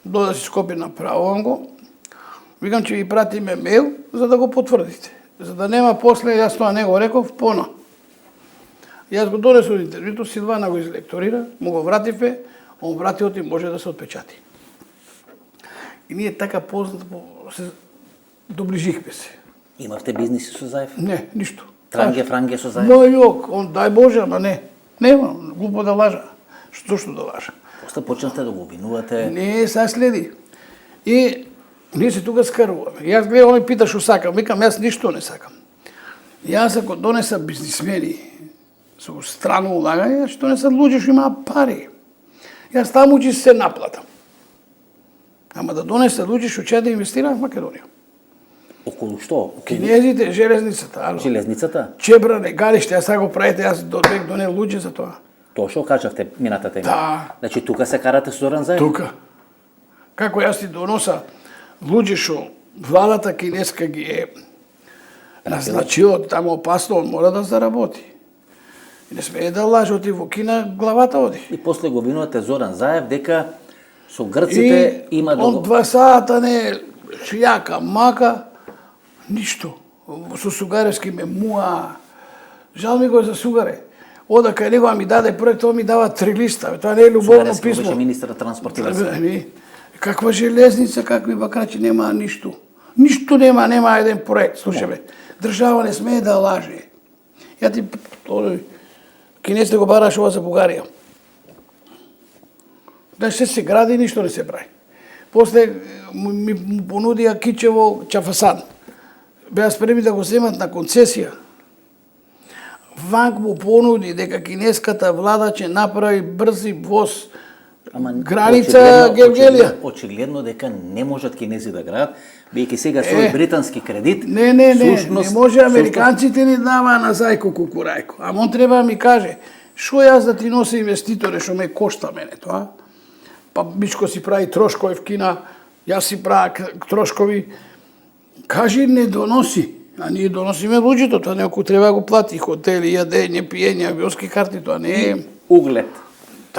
дода си Скопје, направувам го. Викам, ќе ви пратиме мейл за да го потврдите. За да нема после, јас тоа не го реков, поно. Јас го донесов интервјуто, Силвана го излекторира, му го вративе, он вратиот и може да се отпечати. И ние така познато се доближихме се.
Имавте бизниси со Заев?
Не, ништо.
Франге со Заев?
Мој јок, он дај Боже, ама не. Нема, глупо да лажа. Што да лажа?
После почнавте да го обвинувате.
Не, сега следи. И ние се тука скаруваме. Јас гледам, он ми пита што сакам. Викам, јас ништо не сакам. Јас ако донеса бизнисмени со страно улагање, што не се луѓе што имаат пари. Јас таму ќе се наплатам. Ама да донесе луѓе што ќе да инвестираат в Македонија.
Околу што?
Кинезите, железницата, ало.
Железницата?
Чебране, галиште, јас сега го правите, јас донел луѓе за тоа.
Тоа што кажавте минатата емисија?
Да.
Значи тука се карате со Зоран Заев?
Тука. Како јас ти доноса луѓе што владата кинеска ги е назначила, таму опасно, он мора да заработи. И не смее да лаже, оти во Кина, главата оди.
И после го обвинувате Зоран Заев дека со грците има да
он
го...
2 сата не шјака, мака, ништо. Со Сугаревски ме муа. Жал ми го за Сугаре. Ода кај него ми даде проект, тоа ми дава 3 листа. Тоа не е любовно
Сугарески
писмо.
беше министар на транспорт и врски.
Каква железница, какви бакрачи, нема ништо. Ништо нема еден проект. Слушај бе, држава не смее да лаже. Ја ти кинесите го бараш ова за Бугарија. Значи се гради, ништо не се прави. После ми понудија Кичево Чафасан. Беа спремни да го земат на концесија. Ванк му понуди дека кинеската влада ќе направи брзи воз граница Гевгелија.
Очигледно дека не можат кинези да градат, бидејќи сега со британски кредит.
Не може американците ни дава на зајко кукурајко. Ама он треба да ми каже, шо јас да ти носи инвеститоре, шо ме кошта мене тоа? Па Мичко си прави трошкови в Кина, јас си правя трошкови. Кажи не доноси, а ние доносиме луѓето, тоа некој треба да го плати, хотели, јадење, пиење, авионски карти, тоа не е
углед.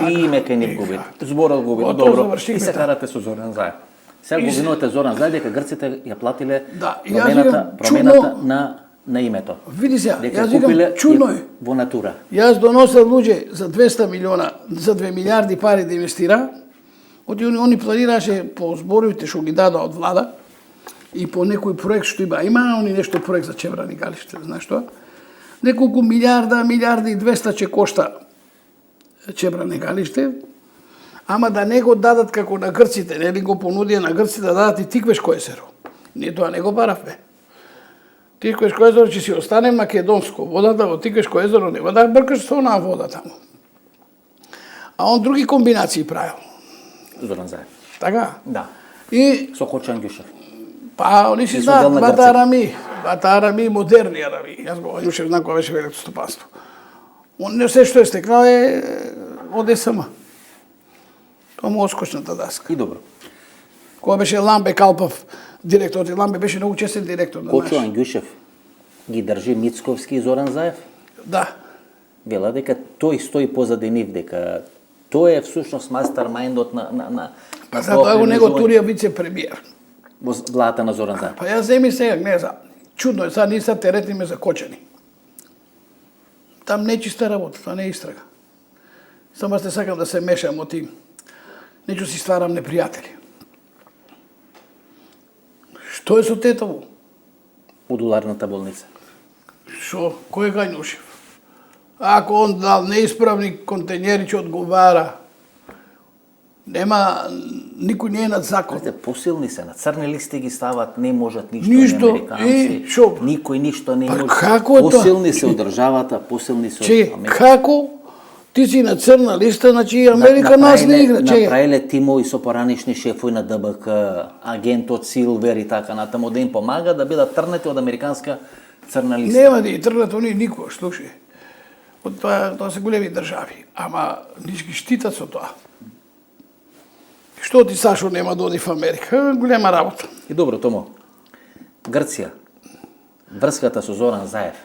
И име кај нив губи. Зборот губи. Добро. И се карате со Зоран Заев. Сега го обвинувате Зоран Заев дека грците ја платиле промената на името.
Види се,
дека
јас викам чудно е.
Во натура.
Јас доносел луѓе за 200 милиона, за 2 милиарди пари да инвестира. Они планираше по зборовите што ги дада од влада и по некој проект што има они нешто проект за Чебрани галиште, знаеш тоа? Неколку милиарди и 200 ќе кошта Чебране галиште, ама да не го дадат како на грците, нели го понудија на грците да дадат и Тиквешко езеро. Ние тоа не го баравме. Тиквешко езеро ќе си остане македонско. Водата во Тиквешко езеро нема да бркаш со онаа вода таму. А он други комбинации правил.
Зоран Заев.
Така?
Да.
И
со Хочо Ангјушев.
Па, они си знаат, бата арами, модерни арами. Јас го Ангјушев знам кога беше во електростопанство. Он не се што е стекнал е од СМ. Тоа му оскочната даска.
И добро.
Кога беше Ламбе Калпав, директор, Ламбе беше многу честен директор.
Хочо Ангјушев ги држи Мицковски и Зоран Заев?
Да.
Вела дека тој стои позади нив, дека тој е всушност мастермајндот на
тоа го него турија вице-премиер.
Во владата на Зоран Заев.
Па јас земи сега, не знам. Чудно е, сега ние са теретиме за кочани. Там не е чиста работа, тоа не е истрага. Само сте сакам да се мешам од тим. Нечу си стварам непријатели. Што е со тетово?
Модуларната болница.
Шо? Кој е Гајнушев? Ако он дал неисправни контењери, ќе одговара. Нема, никој не е над закон.
Посилни се, на црни листи ги стават, не можат ништо,
Ништо,
американци, никој ништо не може.
Како тоа?
Посилни се од државата, посилни се од
Америка. Како? Ти си на црна листа, значи Америка нас не игра.
Направиле тимови со поранишни шефови на ДБК, агентот Силвер и така натаму, да им помага да бидат трнати од американска црна листа.
Нема да ги трнат они никој, слушај. Тоа се големи држави, ама ниш ги штитат со тоа. Што ти Сашо нема да оди в Америка? Голема работа.
И добро, Томо. Грција. Врската со Зоран Заев.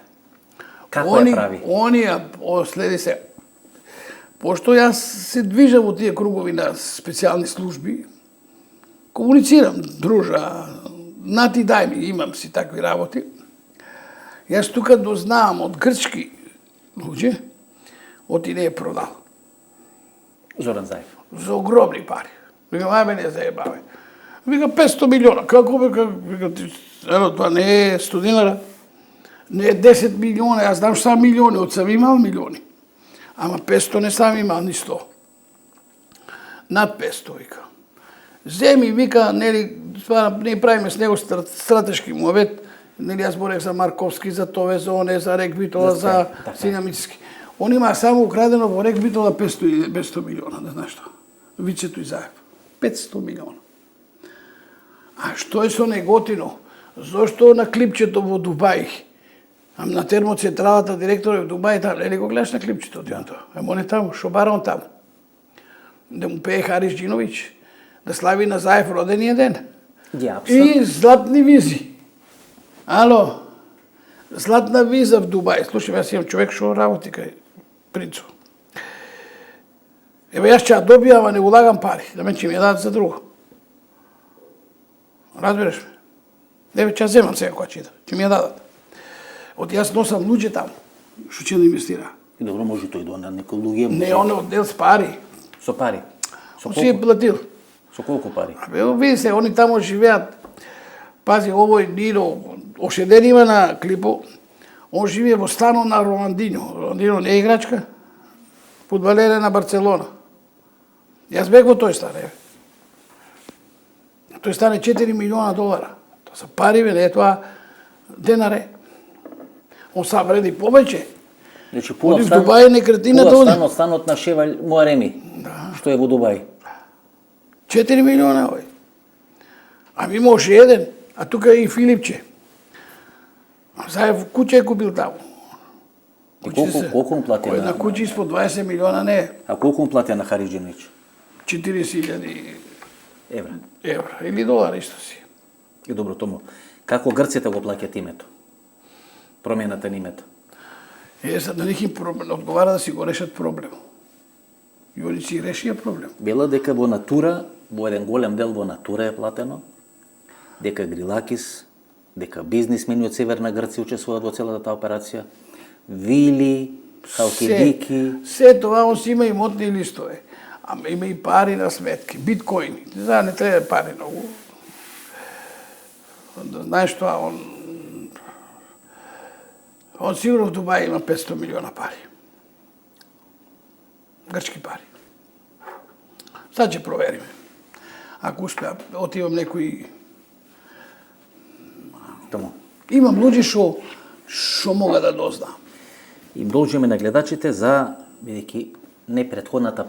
Како ја прави?
Онија, следи се. Пошто јас се движам во тие кругови на специјални служби, комуницирам, дружа, нати дај ми, имам си такви работи. Јас тука дознавам од грчки луѓе, оти не е продал.
Зоран Заев.
За огромни пари. Викам, ајме не заебавај. Вика 500 милиона. Како вика, ено тоа не е 100 динара, не е 10 милиона, јас знам што са милиони, од сам имал милиони. Ама 500 не сам имал ни 100. Над 500, вика. Земи, вика, нели, не правиме с него стратешки муавет, нели, јас борев за Марковски, за Тове, за оне, за Рекбитола, за Синамицки. Он има само украдено во Рекбитола 500 милиона, да знаеш што. Вичето и Заев. 500 милиона. А што е со неготино? Зошто на клипчето во Дубај? На термоцентралата директор е во Дубај, там, нели го гледаш на клипчето од тоа? Емо не таму, шо бара он таму? Да му пее Харис Джиновиќ, да слави на Заев родениот ден. И златни визи. Ало, златна виза в Дубај. Слушай, јас имам човек што работи кај принцо. Еве јас ќе ја добијам, ама не улагам пари, да ме ќе ми ја дадат за друго. Разбираш ме? Еве ќе ја земам сега кога ќе идам, ќе ми ја дадат. Од јас носам луѓе таму, што ќе да инвестира.
И добро, може тој да на некој луѓе.
Не, он е оддел с пари.
Со пари.
Он си е платил.
Со колку пари?
Абе, види се, они таму живеат. Пази, овој Нино, ошеден има на клипо, он живее во станот на Ронaldinho. Ронaldinho не е играчка, фудбалер е на Барселона. Јас бег во тој стан, еве. Тој стане 4 милиона долара. Тоа се пари, бе, не е тоа денаре. Он сам вреди повеќе.
Значи,
Оди в Дубај некретината оди.
Станот на Шевал Муареми, што е во Дубај.
4 милиона, овој. Ами има още еден, а тука е и Филипче. Заев куќа е купил таму.
Колку му плати?
Една куќа испод 20 милиона не е.
А колку му плати на Харис Джиновиќ?
40.000
евра.
евра или долари исто си.
И добро, Томо, како грците го плаќат името? Промената на името?
За да них им одговара да си го решат проблем. И они си решија проблем.
Бела дека во натура, во еден голем дел во натура е платено, дека Грилакис, дека бизнисмени од Северна Грција учествуваат во целата таа операција, вили, халкидики.
Се тоа он си има имотни листове. Ама има и пари на сметки, биткоини. Не треба пари многу. Да знаеш тоа, он сигурно в Дубај има 500 милиона пари. Грчки пари. Сад ќе провериме. Ако успеа, отивам некои...
Тому.
Имам луѓе што мога да дознам.
И должиме на гледачите за, бидејќи не предходната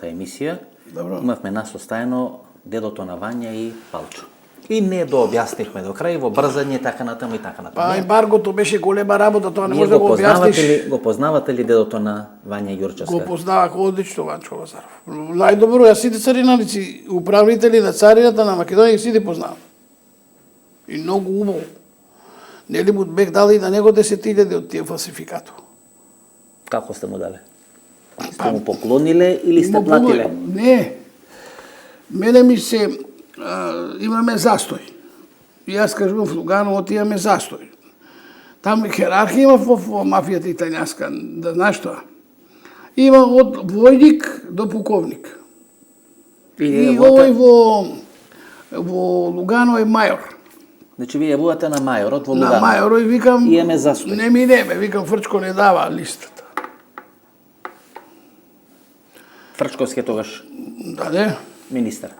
емисија,
Добро.
имавме нас остаено дедото на Вања и Палчо. И не дообјаснивме до крај, во брзање, така натаму и така натаму.
Па ембаргото беше голема работа, тоа не може да го објасниш.
Го познавате ли дедото на Вања Јурчевска?
Го познавах одлично Ванчо Лазаров. Најдобро, јас сите цариналици, управители на царината на Македонија, сите познавам. И многу убаво. Нели му бех дали на него 10.000 од тие фалсификату.
Како сте му дале? Сте му поклониле или сте платиле?
Не. Мене ми се имаме застој. И јас кажувам в Лугано, отиваме застој. Таму херархија има во мафијата италијанска, да знаеш тоа. Има од војник до полковник. И овој во Лугано е мајор.
Значи вие будете на мајорот во Лугано.
На мајоро и викам...
И еме застој.
Не минеме, викам Фрчко не дава листата.
Фрчковски тогаш
Даде.
министар.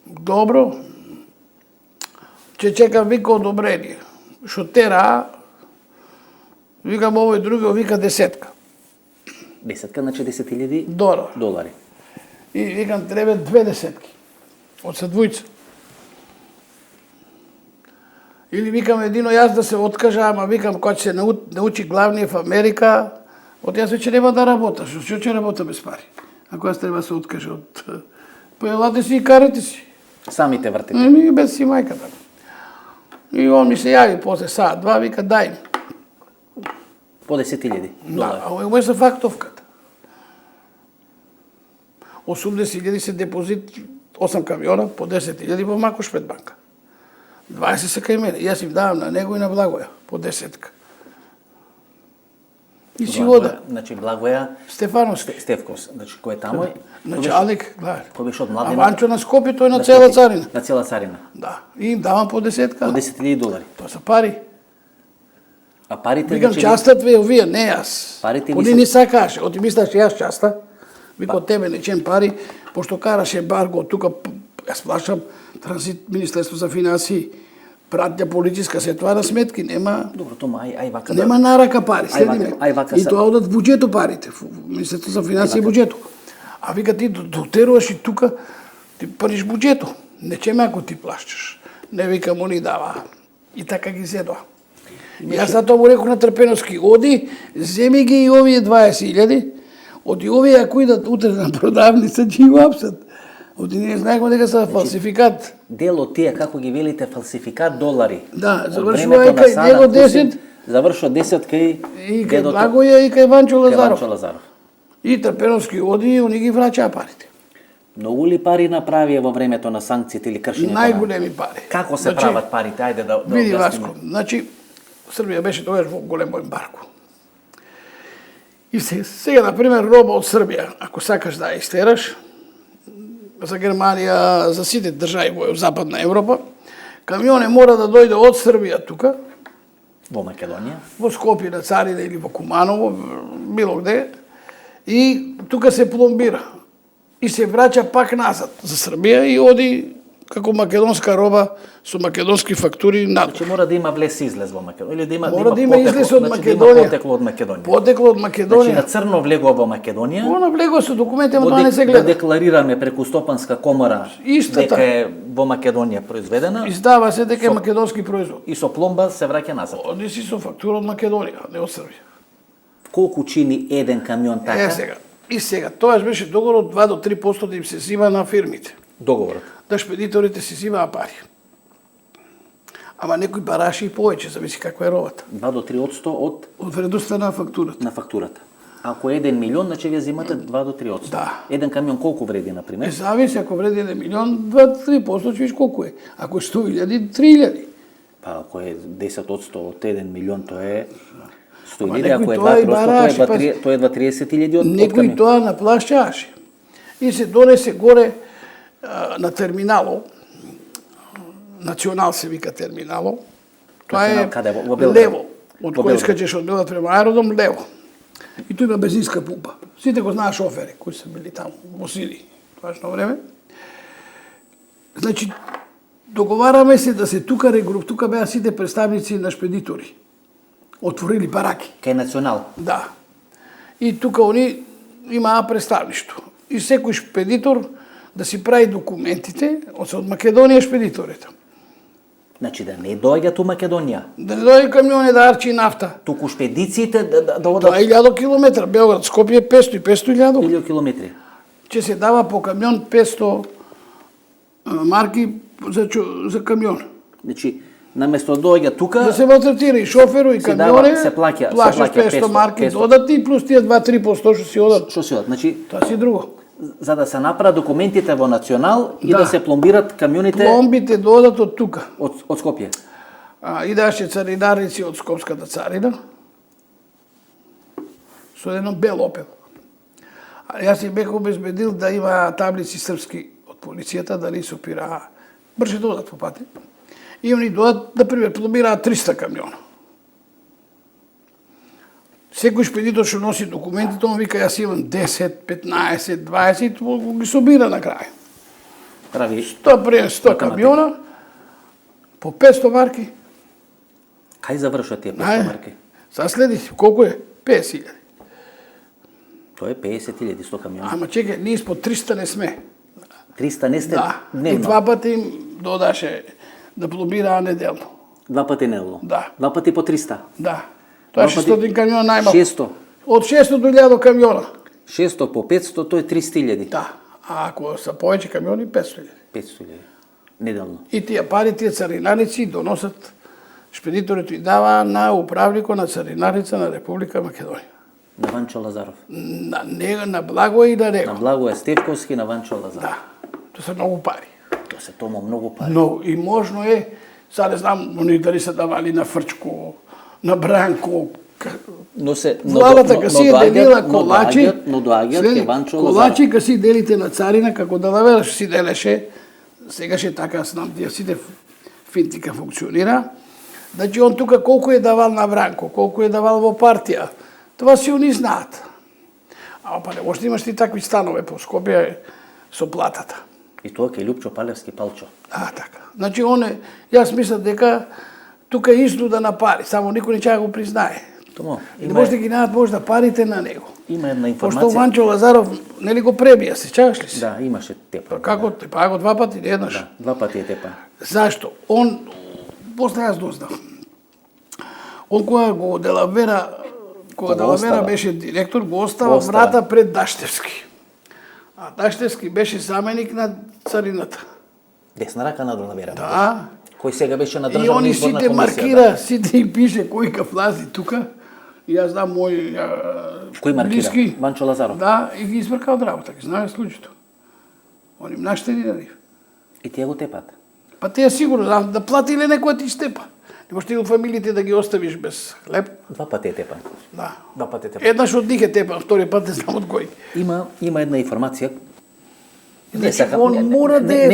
Добро. Ќе чекам, вика, одобрение. Што тера, викам овој друго, вика 10.
Десетка, значи 10.000 долари.
И викам, треба 2 десетки. Од се двојца. Или викам едино јас да се откажа, ама викам кога ќе се научи главниот в Америка, од јас веќе нема да работам. Што ќе работа без пари? Ако јас треба да се откажа од... Па елате си и карате си.
Самите вртите.
Еми, без си мајката. И он ми се јави после саат, два, вика, дај ми.
По 10.000 долари.
Да, ово е за фактовката. 80.000 се депозит 8 камиона по 10.000 во Макош пред банка. 20 се кај мене. Јас им давам на него и на Благоја по 10. И си ода.
Значи Благоја
Стефановски.
Стефкос, значи кој е тамо?
Началник, гледај.
Кој беше од младина?
Аванчо на Скопје, тој на цела царина.
На цела царина.
Да. И им давам по 10.
По 10.000 долари.
Тоа се пари.
А парите
Викам,
значи,
частат ве овие, не јас.
Парите
Они не сакаш, оти мислаш јас часта. Викам, тебе не чем пари, пошто караш ембарго, тука јас плашам транзит, Министерство за финансии, пратја полициска се твара сметки, нема
Добро, тома, ај вака.
нема нарака пари, следи ме.
ај вака
И
се-
тоа одат в буџетот парите, Министерство за финансии и буџетот. А вика ти дотеруваш и тука, ти париш буџетот. Не чеме ако ти плащаш. Не викам, они дава. И така ги зедоа. Јас затоа му реков на Трпеновски, оди, земи ги и овие 20.000, оди овие ако идат утре на продавница, ќе ги апсат. Оди ние знаеме дека се фалсификат.
Дел од тие, како ги велите, фалсификат долари.
Да,
Од
завршува
времето
и
на
кај
Садам
него
Хусин,
10,
завршува 10 кај
и кај
дедото
Благоја и кај Ванчо Лазаров.
Ванчо Лазаров.
И Трпеновски оди и они ги враќаа парите.
Многу ли пари направија во времето на санкциите или кршењето на...
Најголеми пари.
Како се прават парите? Ајде да
Види
објасниме.
Васко, значи Србија беше тогаш во големо ембарго. И сега, например, роба од Србија, ако сакаш да ја истераш, за Германија, за сите држави во Западна Европа, камионе мора да дојде од Србија тука,
Во Македонија.
во Скопје на Царина или во Куманово, било кде, и тука се пломбира. И се враќа пак назад за Србија и оди како македонска роба со македонски фактури надвор.
Значи мора да има влез и излез во Македонија или да има
Мора да има излез од
значи, да има
Македонија.
потекло од Македонија.
Потекло од
Значи
Македонија.
на црно влегува во Македонија.
Она влегува со документи, ама
Го
тоа не се
го
гледа.
декларираме преку Стопанска комора
Истата.
дека е во Македонија произведена
Издава се дека е македонски производ.
и со пломба се враќа назад.
Оди си со фактура од Македонија, не од Србија.
Колку чини еден камион така?
Е сега. И сега, тоа беше договор од 2 до 3% да им се зима на фирмите.
Договорот.
Да шпедиторите си зимаа пари. Ама некои бараши и повеќе, зависи каква е робата.
2 до 3% од
Од вредноста на фактурата.
на фактурата. Ако е 1 милион, значи вие земате 2 до 3%.
Да.
Еден камион колку вреди,
Е,
например?
зависи, ако вреди 1 милион, 2-3% ќе видиш колку е. Ако е 100.000, 3.000.
Па ако е 10% од 1 милион, тоа е 100.000,
некои
ако е
тоа и
2%,
бараши,
тоа е 30.000 од
Некој
камион.
тоа наплашчааше. И се донесе горе на терминалов, Национал се вика терминалов. Тоа
Национал
е
каде? Во Белград?
лево, од
Во
кој
Белград.
искачеш од Белград према аеродром, лево. И тој има бензинска пумпа. Сите го знаат шофери кои се били таму во Сири тоашно време. Значи, договараме се да се тука тука беа сите представници на шпедитори. Отворили бараки.
Кај Национал.
Да. И тука они имаа представништво. И секој шпедитор да си прави документите, од Македонија шпедиторите.
Значи да не доаѓаат у Македонија,
Да не дојде камиони да арчи нафта.
туку шпедициите да
Тоа
одат
е 1000 километра, Белград, Скопје 500 и 500.000.
1000 километри.
Ќе се дава по камион 500 марки за камион.
Значи, наместо да доаѓа тука,
Да се малтретира и шоферу и
Се дава-
камионе,
се плаќа
плашаш 500 марки
500.
додати плюс тие 2-3% што си одат.
што се од? Значи,
Тоа си друго.
за да се направат документите во Национал и
Да.
да се пломбират камионите
Пломбите додат од тука.
од Скопје.
Идаше царинарници од Скопската царина со едно бел опел. А јас им бех обезбедил да има таблици српски од полицијата, да не се опираа. Брже додат по пати. И они додат, да пример, пломбираат 300 камиона. Секој шпедитор што носи документите, он вика јас имам 10, 15, 20, ги собира на крај.
Прави
100 прием 100
Математика.
камиона, по 500 марки.
кај завршуваат тие 500
Ај,
марки?
Сега следи, колку е? 50.000.
Тоа е 50.000 100 камиони.
Ама чекај, ние по 300 не сме.
300 не сте
Да. И
дневно.
2 пати им додаше да пломбираа неделно.
2 пати неделно.
Да.
2 пати по 300.
Да. Тоа е
Два пати
600 камиона најмалку.
600.
Од 600 до 1000 камиона.
600 по 500, тоа е 300.000.
Да. А ако се повеќе камиони, 500.000.
500.000. Неделно.
И тие пари, тие царинарници доносат, шпедиторите и дава на управникот на царинарница на Република Македонија.
На Ванчо Лазаров.
На него, на благо и на него.
На Благоја Стефковски, на Ванчо Лазаров.
Да. Тоа се многу пари.
Тоа се томо многу пари.
Но и можно е, сега не знам, они дали се давали на Фрчко, на Бранко,
Но се
владата ка си делила колачи,
но доаѓаат ке Ванчо
колачи ка си делите на царина, како да лавераш си делеше, сегаше така, знам, тие сите финтика функционира. Значи, он тука колку е давал на Бранко, колку е давал во партија, това си они знаат. А па не можеш да имаш ти такви станове по Скопје со платата.
И тоа ке Лјупчо Палевски Палчо.
Така. Значи, јас мислам дека тука е изнуда на пари, само никој не ќе го признае.
Томо,
Не може да ги најдат можда парите на него.
Има една информација.
Пошто Ванчо Лазаров нели го пребија, сеќаваш ли се?
Да, имаше тепа.
Како тепа го два пати, не еднаш?
Да, два пати е тепа.
Зашто? Он, после јас дознав, он кога го Делавера, беше директор, го остава врата пред Даштевски. А Даштевски беше заменик на царината.
Десна рака на Делавера.
Да.
Кој сега беше на
И
државна
они
изборна
сите
комисија.
маркира, сите и пише кој ка влази тука. И јас знам мој
Кој маркира?
блиски.
Ванчо Лазаров.
Да, и ги избрка од работа, ги знае случајто. Они наштени на нив.
И тие го тепат.
Па тие сигурно да платиле некој ти степа. Не можеш ти во фамилиите да ги оставиш без хлеб.
Два пати е тепан.
Да.
Два пати е тепан.
Еднаш од них е тепа, втори пат не знам од кој.
Има една информација.
Он мора да е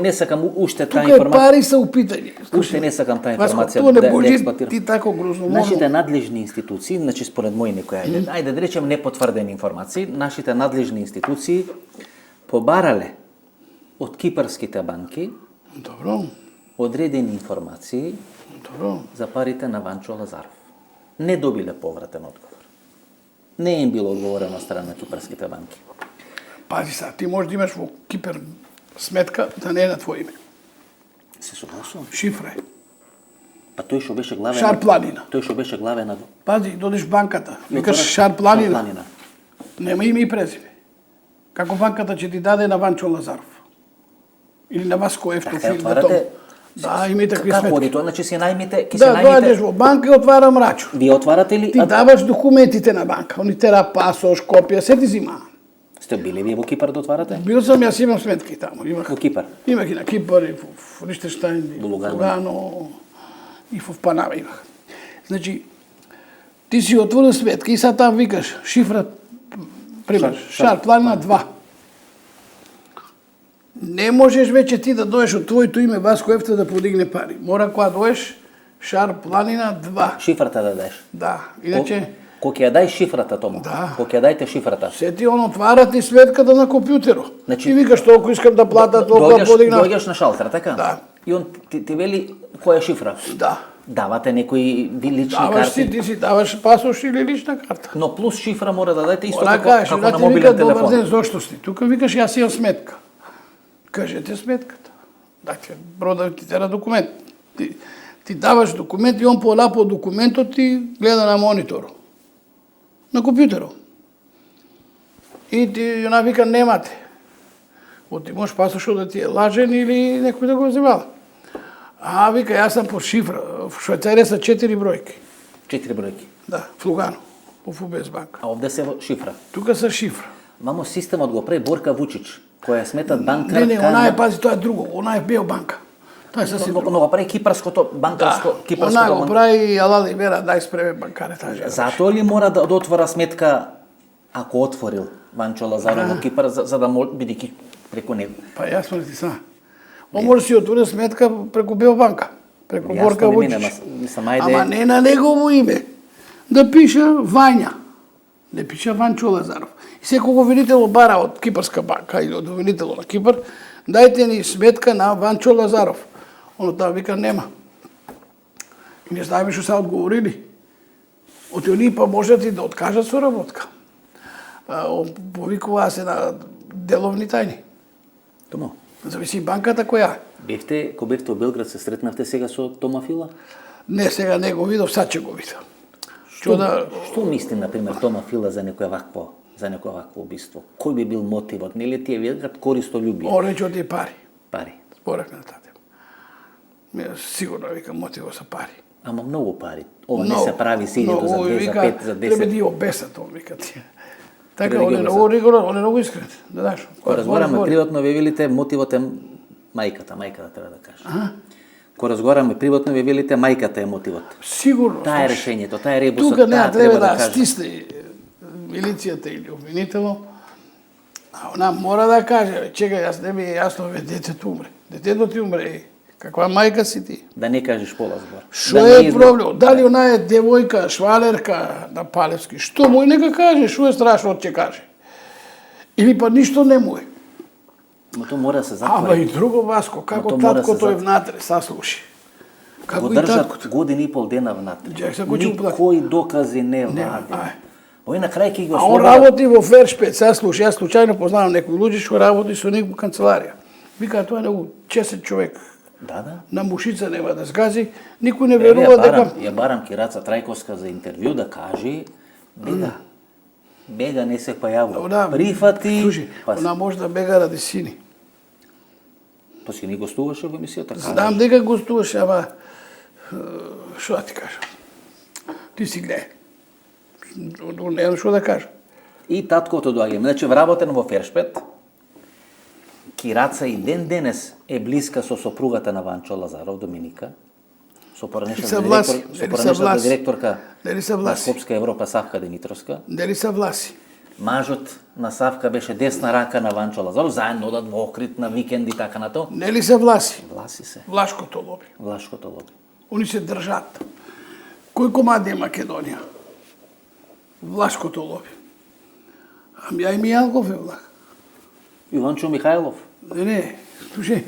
не сакам уште таа
тука
информација.
пари се упитање.
Уште не сакам таа информација
Тоа не
да
божи
експлоатирам.
ти тако грозно.
Нашите надлежни институции, значи според мој некој, ајде да речем непотврдени информации, нашите надлежни институции побарале од кипарските банки
Добро.
одредени информации
Добро.
за парите на Ванчо Лазаров. Не добиле повратен одговор. Не им било одговорено од страна на кипарските банки.
Пази са, ти можеш да имаш во Кипер сметка да не е на твое име.
Се согласувам.
Шифра е.
Па тој што беше главен...
Шар Планина.
Тој што беше главен на...
Пази, додиш банката,
И
викаш
отвораш
Шар Планина.
Шар Планина.
Нема име и презиме. Како банката ќе ти даде на Ванчо Лазаров? Или на Васко Ефтов
Така,
или на
отварате-
Том? Да, има и такви
Како оди
сметки.
тоа? Значи си најмите, ќе се
Да, доаѓаш
најмите...
во банка и отварам рачун.
Вие отварате ли?
Ти даваш документите на банка, они тера пасош, копија, се ти зима.
Сте били вие во Кипар да отварате?
Бил сам, јас имам сметки таму, имах.
Во Кипар.
Имах и на Кипар, и во Лихтенштајн, и
Во
во
Лугано.
Лугано, и во Панама имах. Значи, ти си отворил сметка и сега там викаш шифра, пример, Шар Планина 2. Не можеш веќе ти да доеш од твоето име Васко Ефта да подигне пари. Мора кога доеш Шар Планина 2.
Шифрата да дадеш.
Да, иначе
Кога ќе ја дај шифрата тому.
Да.
Кога ќе ја дајте шифрата.
се ти он отвара ти сметката на компјутерот.
Значи,
Ти викаш толку искам да плата, толку да подигна.
Доаѓаш на шалтер, така?
Да.
И он ти вели која е шифра.
Да.
Давате некои лични
Даваш си,
карти.
ти си даваш пасош или лична карта.
Но плюс шифра мора да дадете исто
Ора
како,
кажеш,
како
да
на
ти вика,
мобилен
добар ден,
телефон.
зошто си? Тука викаш, јас имам сметка. Кажете сметката. Даке, бродав ти тера документ. Ти даваш документ и он полапо документот ти гледа на мониторот. На компјутерот. И ти она вика, немате. Ти можеш пасошот да ти е лажен или некој да го вземал. А, вика, јас сам по шифра. В Швајцарија са 4 бројки.
4 бројки.
Да, в Лугано, по ФУБС банка.
А овде се во шифра.
Тука са шифра.
Мамо системот го прави Борка Вучич, која сметат банкар.
Не, она е, пази, тоа е друго. Она е Биобанка. Тоа е сасвим друго.
Но го прави кипарското банкарско,
Она
кипарското
го прави Алали Вера, дај спреме банкаре, таа жена.
Затоа ли мора да отвора сметка ако отворил Ванчо Лазаров во Кипар за да бидејќи преку него?
Па јасно ти са. Он може си отвори сметка преку Биобанка, преку Борка
Јасно ми
Вучич.
мине, мислам, ајде.
Ама не на негово име. Да пиша Вања. Не пиша Ванчо Лазаров. И секој го видитело бара од Кипарска банка или од видитело на Кипар, дајте ни сметка на Ванчо Лазаров. Оно таа вика нема. И не знаеме што се одговорили. Од они па можат и да откажат соработка. Повикуваа се на деловни тајни.
Томо,
Зависи банката која.
бевте, кога бевте во Белград, се сретнавте сега со Тома Фила?
Не, сега не го видов, сад ќе го видам.
Што мисли, например, Тома Фила за некое вакво убиство? Кој би бил мотивот? Нели тие великат користолюбие?
Он рече оди пари.
Пари.
Спорев на тате. Сигурно вика мотиво са пари.
Ама многу пари. Ова не се прави силјето за 2, за 5, за 10.
Треба да ја обесат, он вика тие. Така,
Треба да
он
ги
е
обрза.
многу ригорозен, он е многу искрен. Да даш.
Кога разговараме приватно, ве велите мотивот е мајката треба да кажа. Кога разговараме приватно, ве велите мајката е мотивот.
Сигурно.
Таа е решењето, таа е ребусот,
Тука
таа
треба да
кажа.
стисне милицијата или обвинително. А она мора да каже, чекај, јас не ми е јасно, бе, детето умре. Детето ти умре. Каква мајка си ти?
Да не кажеш пола збор.
Што
Да
е
не
проблем? Дали она е девојка, швалерка на Палевски? Што му е, нека каже, што е страшно ќе каже. Или па ништо не му е.
Но тоа мора да се
Ама
затвори.
и друго, Васко, како
тоа мора да се
таткото е
затвори.
внатре, саслуши.
Го
Како и
држат
таткото.
година и пол дена внатре.
Джек се кучи уплати.
Никој докази не
Не,
вади.
ај.
Ој на крај ќе ги
А он
ослободат.
работи во Фершпет, саслуши, јас случајно познавам некои луѓе што работи со него во канцеларија. Вика, тоа е многу честен човек.
Да.
На мушица нема да сгази, никој не
Еве,
верува дека...
ја барам Кираца Трајковска за интервју да каже бега. Бега не се појавува.
Она,
Прифати.
Слушай,
па
она може да бега ради сини.
Па си ни гостуваше во емисијата.
Знам дека гостуваш, ама што да ти кажам? Ти си гледај. Не што да кажам.
И таткото доаѓа. Значи вработен во Фершпет. Кираца и ден денес е блиска со сопругата на Ванчо Лазаров, Доминика. Со поранешната директорка
Дали се
на
власи?
Скопска Европа Савка Димитровска.
Дали се власи?
Мажот на Савка беше десна рака на Ванчо Лазаров, заедно одат во Охрид на викенди така на тоа.
Нели се власи?
Власи се.
Влашкото лоби.
Влашкото лоби.
Они се држат. Кој комади е Македонија? Влашкото лоби. Ами ја и Мијалков е влах.
Иванчо Михајлов.
Не, слушај.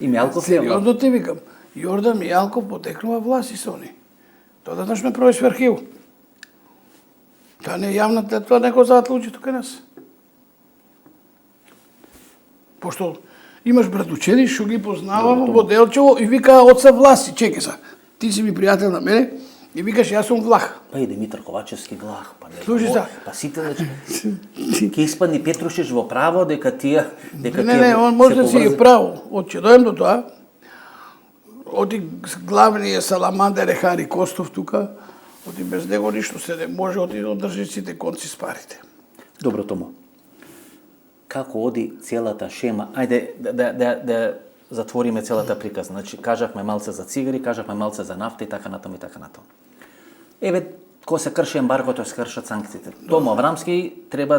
И Мијалков е влах.
Сериозно ти викам. Јордан Мијалков потекнува власи со они. Тоа да ме провериш во архиву. Тоа не е јавна, тоа не го знаат луѓе тука нас. Пошто имаш братучеди што ги познавам во Делчево и вика оца власи, чекај са. Ти си ми пријател на мене и викаш јас сум влах.
Па и Димитар Ковачевски влах, па не.
Слушай са.
Па сите ќе испадни Петрушич во право дека тие
Не, он може да си е право. Од ќе дојдем до тоа, оти главниот саламандер е Хари Костов тука, оти без него ништо се не може, оти одржи сите конци с парите.
Добро, Томо. Како оди целата шема? Ајде да затвориме целата приказна. Значи, кажавме малце за цигари, кажавме малце за нафта и така натаму и така натаму. Еве, кога се крши ембаргото, се кршат санкциите. Томо Аврамски треба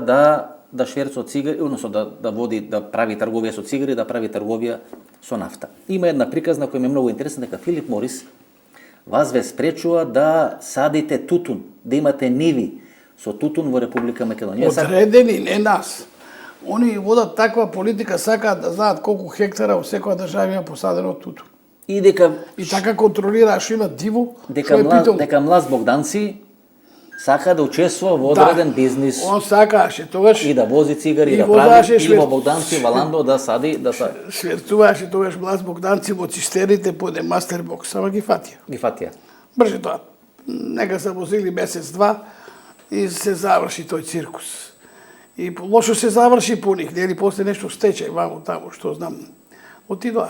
да шверцува цигари, односно да води, да прави трговија со цигари, да прави трговија со нафта. Има една приказна која ми е многу интересна, дека Филип Морис вас ве спречува да садите тутун, да имате ниви со тутун во Република Македонија.
Одредени, не нас. Они водат таква политика, сакаат да знаат колку хектара во секоја држава има посадено тутун.
И дека
И така контролира што има диво, што
дека
е питол.
дека Млаз Богданци сака да учествува во одреден бизнис
Он сакаше тогаш,
и да вози цигари,
и
да
возаше
прави и во
швед-
Богданци, Валандо да сади,
шверцуваше тогаш Млаз Богданци во цистерите под мастербокс, ама ги фатија.
ги фатија.
Брže тоа. Нека се возили месец-два и се заврши тој циркус. И лошо се заврши по них, нели после нешто стечај, ваму таму, што знам. Отидоа.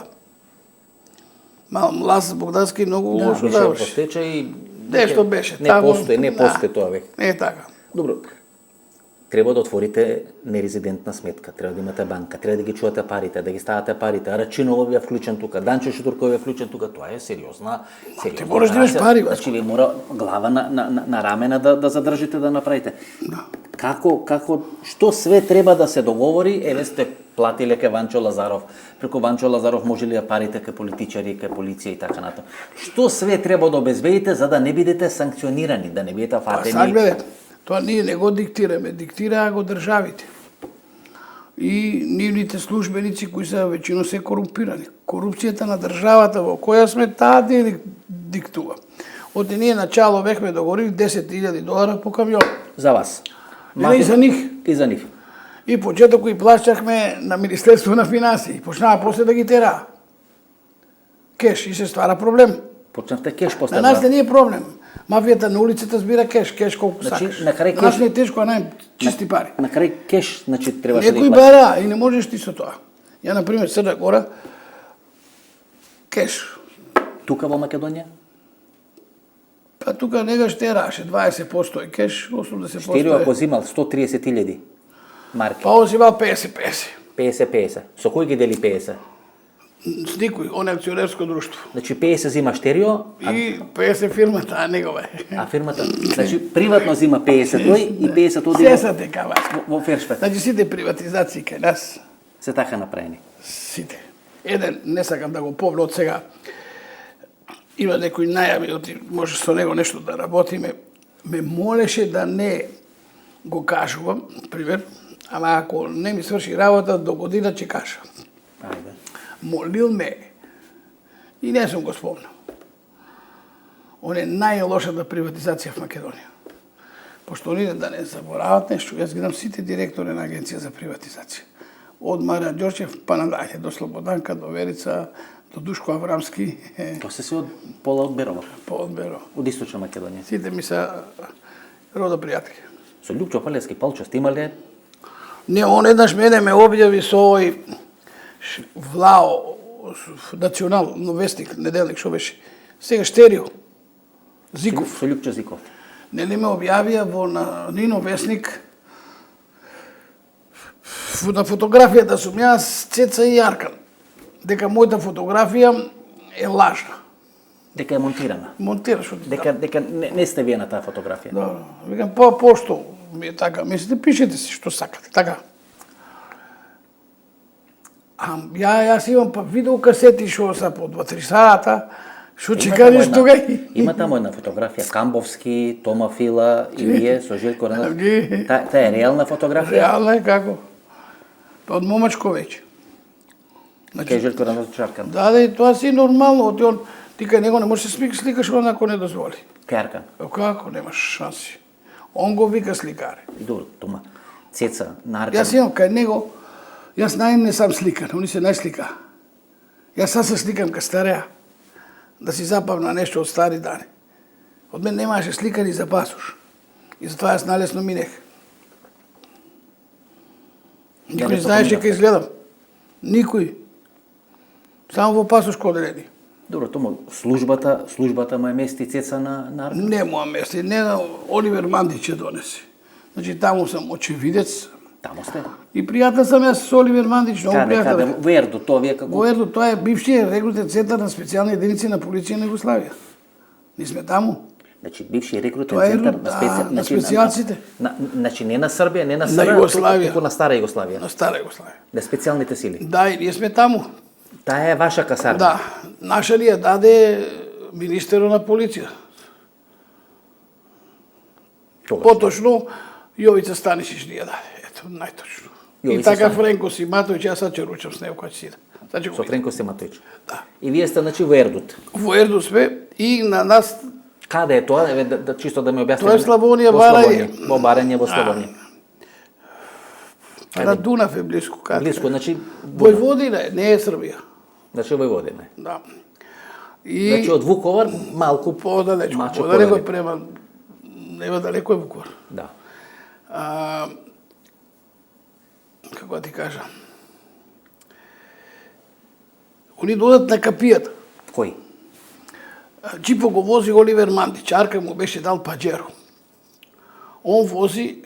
Млаз Богдански многу лошо
Беше
заврши.
постечај.
Нешто беше
Не
таму.
постои тоа веќе.
Не е така.
Добро. Треба да отворите нерезидентна сметка, треба да имате банка, треба да ги чувате парите, да ги ставате парите, Рачинов е вклучен тука, Данчо Шутурков е вклучен тука, тоа е сериозна.
Ти мораш да имаш пари, Васко.
Значи ви мора глава на рамена да задржите да направите. Како што све треба да се договори, еве сте платиле ке Ванчо Лазаров, преку Ванчо Лазаров можеле да парите ке политичари, ке полиција и така натаму. Што све треба да обезбедите за да не бидете санкционирани, да не бидете фатени?
Сак гледа, тоа ние не го диктираме, диктираа го државите. И нивните службеници кои се веќино се корумпирани. Корупцијата на државата во која сме таа диктува. Оти ние начало бехме договорили $10,000 по камион.
За вас.
И за нив.
И за нив.
И почеток кои плаќахме на Министерство на финансии. Почнаа после да ги тераа. Кеш и се ствара проблем.
Почнавте кеш после
На нас не е проблем. Мафијата на улицата збира кеш, кеш колку
Значи,
сакаш.
на крај
На нас
кеш-
не е тешко, а нај чисти пари.
На крај кеш, значи требаше да
Некои
ги плати.
бара и не можеш ти со тоа. Ја, например, Црна Гора, кеш.
Тука во Македонија?
Па тука нега штераше 20% е кеш, 80%
Штерио
е.
ако зимал 130.000 марки,
Па он зимал 50-50.
50-50. Со кој ги дели 50?
С никој, он е акционерско друштво.
Значи 50 зима Штерио,
И 50 фирмата, а негова е.
а фирмата, значи приватно зима 50 тој и 50 оди
Се са така,
во Фершпет.
Значи сите приватизации кај нас,
Се така направени.
сите. Еден, не сакам да го помня од сега, има некој најави, оти може со него нешто да работиме, ме молеше да не го кажувам, пример, ама ако не ми сврши работа, до година ќе кажам.
Ајде.
Молил ме и не сум го спомнал. Он е најлошата приватизација в Македонија. Пошто оние да не заборават нешто, јас ги дам сите директори на Агенција за приватизација. Од Марија Ѓорчев па надале, до Слободанка, до Верица, до Душко Аврамски,
Тоа се од пола од Берово,
по одберо.
од Источна Македонија.
Сите ми се родо пријатели.
Со Лјупчо Палевски Палчо сте имале
Не, он еднаш мене ме објави со овој Влао, национал, вестник, неделник, шо беше. Сега Штерио, Зиков.
со Лјупчо Зиков.
Нели ме објавија во на Нино вестник на фотографијата сум јас, Цеца и Јаркан. Дека мојата фотографија е лажна.
Дека е монтирана.
Монтираш од
Дека не сте вие на таа фотографија.
Да, викам, па пошто ми е така, мислите, пишете си што сакате, така. А јас имам па видеокасети што са по 2-3 сата, што чеканеш тога и...
Има таму една фотографија Камбовски, Тома Фила и вие со Желко Ранов.
Ги.
Таа е реална фотографија?
Реално е како? Па од момачко веќе.
Кај Желко Ранов Чаркан.
Да, тоа си нормално, оти он, ти кај него не можеш да сликаш онако не дозволи.
Кајаркан.
Како немаш шанси? Он го вика сликаре.
Добро, Тома. Цеца, Наркан.
Јас имам кај него, јас не сам сликан, они се најслика. Јас сам се сликам кај стареа, да си запамна нешто од стари дани. Од мен немаше сликани за пасош. И затоа јас налесно минех. Никој не знаеше кај изгледам. Никој. Само во пасошко одредение.
Добро, Тома, службата му е мести Цеца на Аркан?
Не моја место, не Оливер Мандич ја донесе. Значи таму сум очевидец
Тамо сте.
и пријател сум јас со Оливер Мандич, многу
Каде,
пријател.
во Ердо, тоа вие како...
Во Ердо, тоа е бившиот рекрутен центар на специјални единици на полиција на Југославија. Ние сме таму.
Значи, бивши рекрутен
Тоа е
центар
на специјалците.
Значи, не на Србија, не на
На
СР,
Југославија.
туку на Стара Југославија.
На Стара Југославија.
На специјалните сили.
Да, и ние сме таму.
Таа е ваша касарна.
Да, наша ни ја даде министерот на полиција.
Тогаш.
Поточно, Јовица Станишич ни ја даде. Ето, најточно. И
Јовица
така
Станишич.
Френко Симатовиќ, јас сад ќе ручам с него кога ќе си да. Сад ќе го
Со
видам.
Френко Сематојч.
Да.
И вие сте, значи, во Ердут.
Во Ерду сме и на нас
Каде е тоа? Еве, чисто да ми објасните.
Тоа е Славонија,
Во
Барање.
Славонија. Во Барање, во Славонија.
на Дунав е близко. Каде?
Близко, значи...
Војводина е, не е Србија.
Значи, Војводина е.
Да. И
Значи, од Вуковар, малку...
подалечко,
мачо
подалеко е
подалеко.
према, нема далеко е Вуковар.
Да.
Како да ти кажа? Они додат на капијата.
Кој?
Джипо го вози Оливер Мандич, Арка му беше дал Паджеро. Он вози,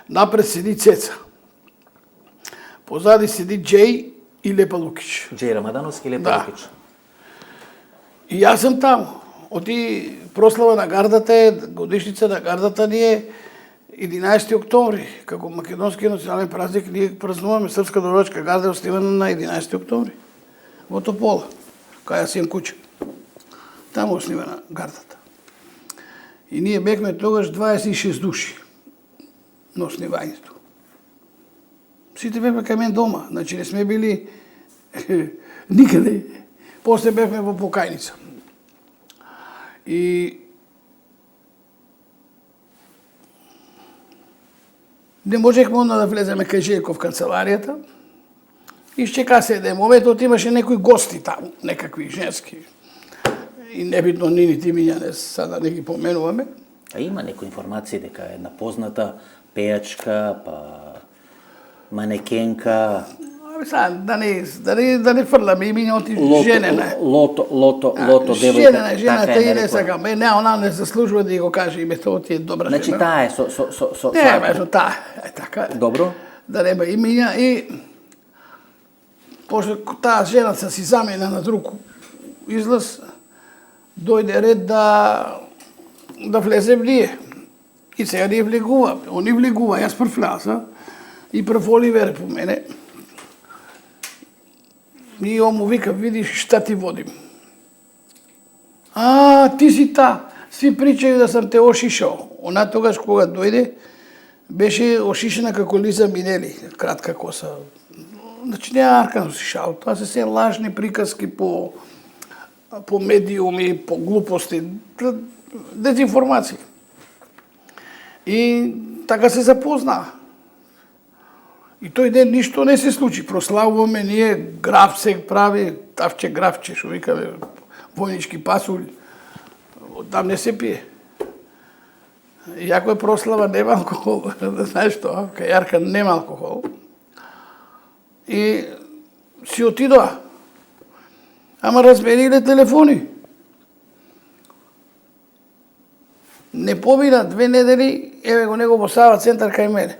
напред седи Цеца. Позади седи Джеј и Лепа Лукич.
Джеј Рамадановски или
Да.
Палкич?
И јас сум таму. Оти прослава на гардата е, годишница на гардата ни е 11 октомври. Како македонски национален празник ние празнуваме Српска доброволчка гарда е основана на 11 октомври. Во Топола, кај јас имам куќа. Таму основана гардата. И ние бевме тогаш 26 души на основањето. Сите бевме кај мен дома, значи не сме били никаде. После бевме во Покајница. И не можехме onda да влеземе кај Желко в канцеларијата. Исчека се еден момент, имаше некои гости таму, некакви женски. И небитно нити имиња, не сада не ги поменуваме.
А има некои информации дека една позната пејачка, па манекенка,
да не фрламе имиња оти женена.
Лото, девојка.
Жената и не сакам. Не, она не заслужува да го каже името, оти е добра жена.
Значи таа е со
Не, со таа, така.
Добро.
Да нема имиња и пошто таа жена се си замена на друг излаз, дојде ред да влезе ние. И сега ние влегува, они влегува, јас прв вляза и прв Оливер по мене. И он му вика, видиш шта ти водим. Ти си та. Сви причају да сам те ошишao. Она тогаш кога дојде, беше ошишена како Лиза Минели, кратка коса. Значи не аркан ошишao, тоа се лажни приказки по медиуми, по глупости, дезинформации. И така се запознаа. И тој ден ништо не се случи. Прославуваме ние, граф се прави, тавче графче, што викаме, војнички пасуль. Там не се пие. Иако е прослава, нема алкохол. Знаеш што, кај Јарка нема алкохол. И си отидоа. Ама размениле телефони. Не помина 2 недели, еве го него во Сава центар кај мене.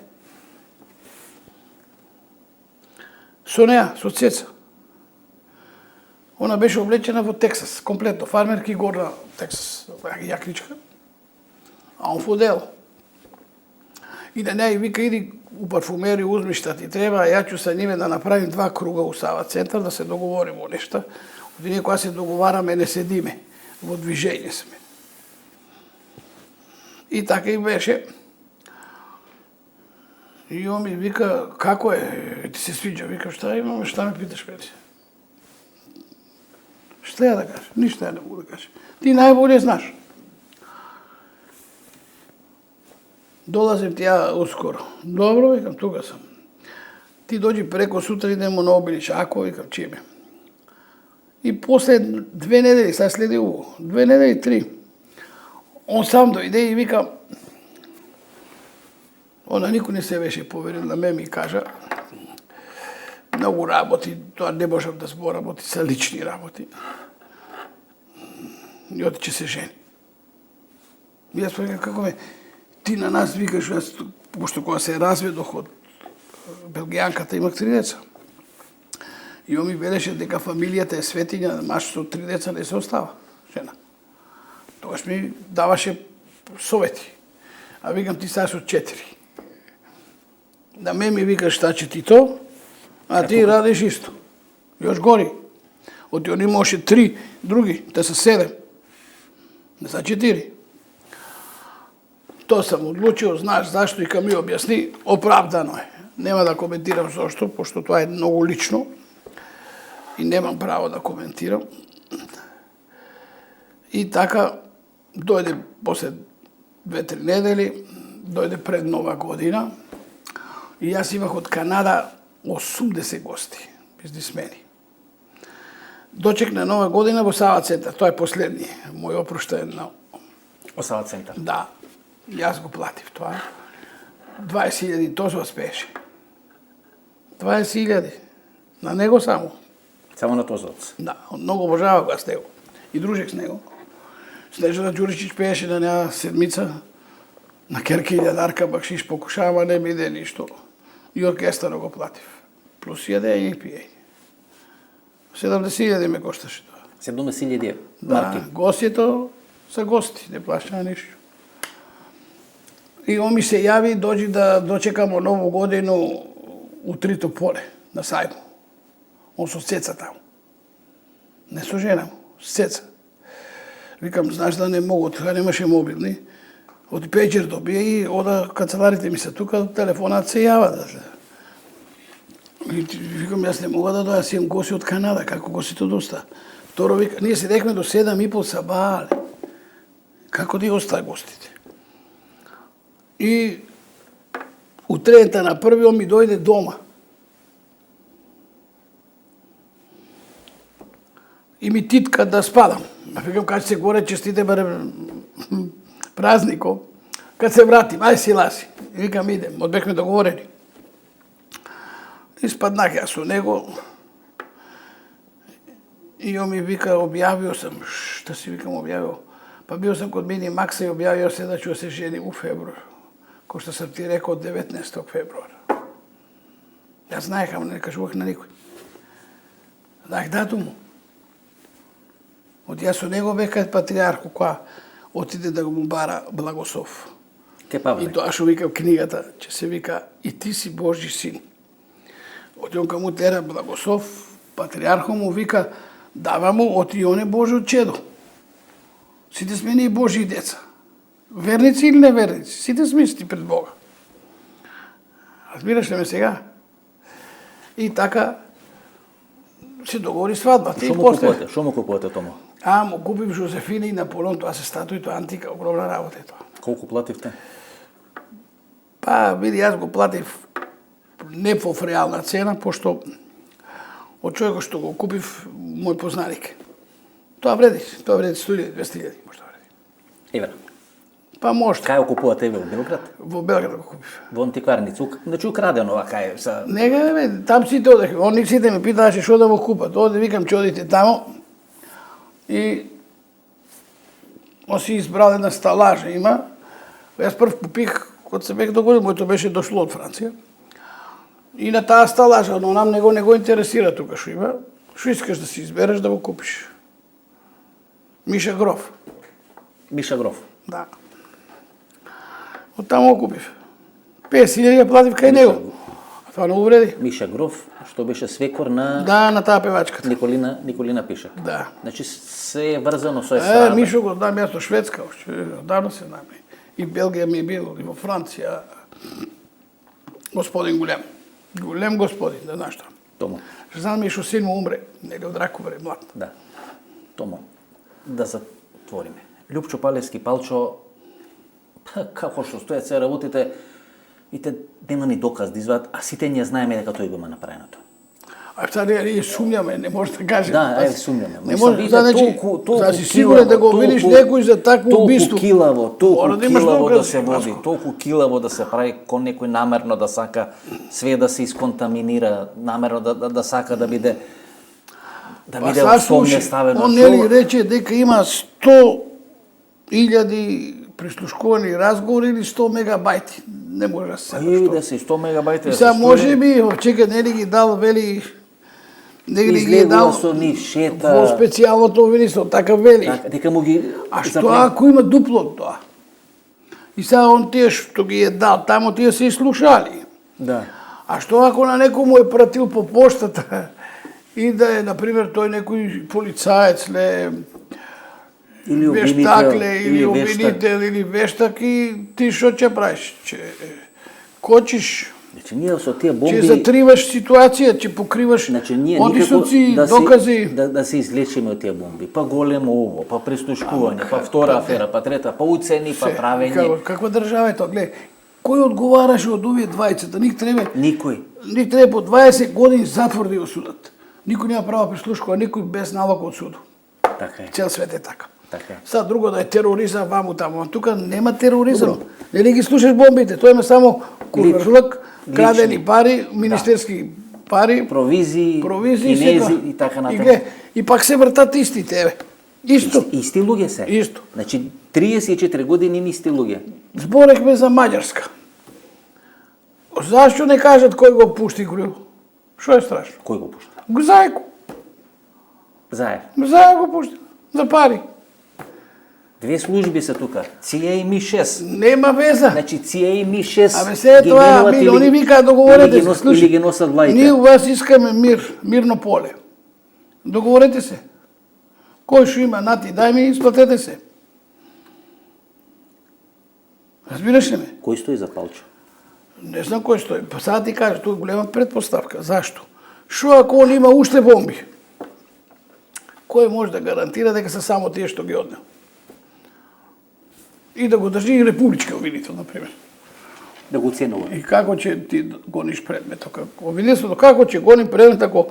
Со неа, со Цеца. Она беше облечена во Тексас, комплетно, фармерки горна Тексас, јакничка. А он фудел. И да неа и вика, иди у парфумери, узми шта ти треба, ја ќе со ниве да направим 2 круга у Сава центар, да се договориме нешта. Од ние кога се договараме, не седиме, во движење сме. И така и беше. И он ми вика, како е, ти се свиѓа? Вика, шта имаме, шта ме питаш мене? Шта ја да кажа? Ништо ја не мога да кажа. Ти најболje знаш. Долазим ти ја ускоро. Добро, викам, тука сам. Ти доđi преко сутра, идемо на Обилич. Ако, викам, чиме. И после 2 недели, сега следи ово, 2 недели, 3, он сам дојде и вика, она никој не се беше поверил на мене, ми кажа, многу работи, тоа не можам да збоработи, са лични работи. И отиče се жени. И јас прекам, како ме, ти на нас викаш, пошто кога се разведох од Белгијанката, имах 3 деца. И он ми велеше дека фамилијата е светиња, маш со 3 деца не се остава, жена. Тогаш ми даваше совети. А викам, ти сега со 4. Да ме ми викаш шта ќе ти то, а ти радиш исто. Још гори. Оти он имаше 3 други, те са 7. Не са 4. То сам одлучил, знаеш зашто, и кам ми објасни, оправдано е. Нема да коментирам зашто, пошто тоа е многу лично и немам право да коментирам. И така, дојде после 2-3 недели, дојде пред Нова година и јас имах од Канада 80 гости, бизнисмени. Дочекна Нова година во Сава центар, тоа е последни, мој опроштаен на...
Во Сава центар?
Да, јас го платив тоа. 20.000, тоа се спеше. 20.000, на него само.
Само на Тозовец?
Да, он многу обожава го с него. И дружек с него. Снежана Ѓуричиќ пееше на неа седмица, на Керке илјадарка бакшиш покушава, не ми иде ништо. И оркестар го платив. Плюс јаде и пие. 70.000 ме кошташе тоа.
70.000 марки?
Да, гостито са гости, не плащаа ништо. И он ми се јави, дојди да дочекамо Нову годину у Трито поле, на сајмо. Он со Цеца таму. Не со жена му, с Цеца. Викам, знаеш да не могу, сега немаше мобилни. Од пејџер добија и ода канцеларите ми се тука, телефонат се јава. И викам, јас не мога да доја, си имам гости од Канада, како гостито доста. Торо вика, ние седехме до 7:30 сабале. Како да остаа гостите? И утрената на први он ми дојде дома. И ми титка да спадам. Викам, кај се горе, честите барем празников. Кад се вратим, ај си ласи. И викам, идем, одбехме договорени. Испаднах јас со него. И он ми вика, објавио сам, што си викам објавио? Па бил сам код Мини Макса и објавио се да ќе се жени у февруар. Кој што сам ти рекол 19 февруар. Јас знаех, ама не кажувах на никој. Знаех датуму. Од јас со него бе кај патриарху, која отиде да го му бара благослов.
Ке Павле.
И тоа што вика в книгата, че се вика и ти си Божи син. Оти он каму тера благослов, патриархо му вика, дава му, оти он е Божо чедо. Сите сме ние Божи деца. Верници или неверници, сите сме исти пред Бога. Разбираш ли ме сега? И така се договори свадбата.
Што му купувате Томо?
Му купив Жозефина и Наполеон, тоа се статуи, тоа антика, огромна работа е тоа.
Колку плативте?
Па, види, јас го платив не по реална цена, пошто од човекот што го купив, мој познаник. Тоа вреди 100.000-200.000, можда вреди.
Евра.
Па можда.
Кај го купувате во Белград?
Во Белград го купив.
Во антикварница. Значи украдено, а кај са...
Нега, бе, там сите одеха. Они сите ме питааше што да го купат. Оде викам, че одите тамо. И он си избрал една сталажа има. Јас прв купих, кога се бех доgodил, моето беше дошло од Франција. И на таа сталажа, но нам него не го интересира тука што има. Што искаш да си избереш да го купиш? Миша Гроф.
Миша Гроф.
Да. Од таму го купив. 50.000 ја платив кај него. А тоа не увреди.
Миша Гроф, што беше свекор на...
Да, на таа певачката.
Николина Пишак.
Да.
Значи се е врзано со естрада.
Мишо го знам јас од Шведска, давно се знам. И Белгија ми е бил, и во Франција. Господин голем. Голем господин, да знаеш што.
Томо.
Знам Мишо син му умре, нели од рак умре, млад.
Да. Томо, да затвориме. Лјупчо Палевски, Палчо, како што стојат се работите, и те нема ни доказ да извадат, а сите ние знаеме дека тој го има направено тоа.
А сега ние сумњаме, не може да кажем.
Да, сумњаме.
Не може, значи, си сигурен да го видиш некој за такво убиство.
Толку килаво да се води, толку килаво да се прави кон некој намерно да сака све да се исконтаминира, намерно да сака да биде во спомне ставено.
Он нели рече дека има 100.000 прислушкувани разговори или 100 мегабајти. Не може да се.
Да се 100 мегабајти.
И сега може би, чека, нели ги дал, вели, нели ги дал
со нив шета.
Во специјалното обвинство, така вели.
Дека му ги...
А што ако има дупло од тоа? И сега он тие што ги е дал, тамо тие се слушали.
Да.
А што ако на некој му е пратил по поштата и да е, например, тој некој полицаец,
или
вештакле, или обвинител, или вештак и ти што ќе правиш? Ќе кочиш?
Значи ние со тие бомби...
Ќе затриваш ситуација, ќе покриваш одисуци, докази.
Да се излечиме од тие бомби. Па големо ово, па прислушкување, па втора афера, па трета, па уцени, па правење.
Каква држава е тоа? Гледај, кој одговараше од овие двајцата? Ник треба...
Никој.
Ник треба по 20 години затвор да го судат. Никој нема право прислушкува, никој без налог од суду.
Така е.
Цел свет е така.
Така.
Сега друго да е тероризам ваму таму, тука нема тероризам. Нели ги слушаш бомбите, тоа има само курварлък, крадени пари, министерски пари,
провизии, кинези и така натаму.
И пак се вртат истите, еве. Исто.
Исти луѓе се.
Исто.
Значи 34 години исти луѓе.
Зборехме за Маѓарска. Зашто не кажат кој го пушти Груев? Што е страшно?
Кој го пушти?
Зајко. Зајко го пушти. За пари.
Две служби се тука, ЦИЕ и МИ-6.
Нема веза.
Значи ЦИЕ и МИ-6
Абе се тоа, они викаат договорете се.
Или ги носат влаите.
Ние у вас искаме мир, мирно поле. Договорете се. Кој што има нати, дај ми, исплатете се. Разбираш ли ме?
Кој стои за Палчо?
Не знам кој стои. Па сега ти кажа, тоа е голема предпоставка. Зашто? Што ако он има уште бомби? Кој може да гарантира дека се само тие што ги однел? И да го држи и републички обвинител, например.
Да го ценува.
И како ќе ти гониш предметот? Обвинителството како ќе гони предмет ако,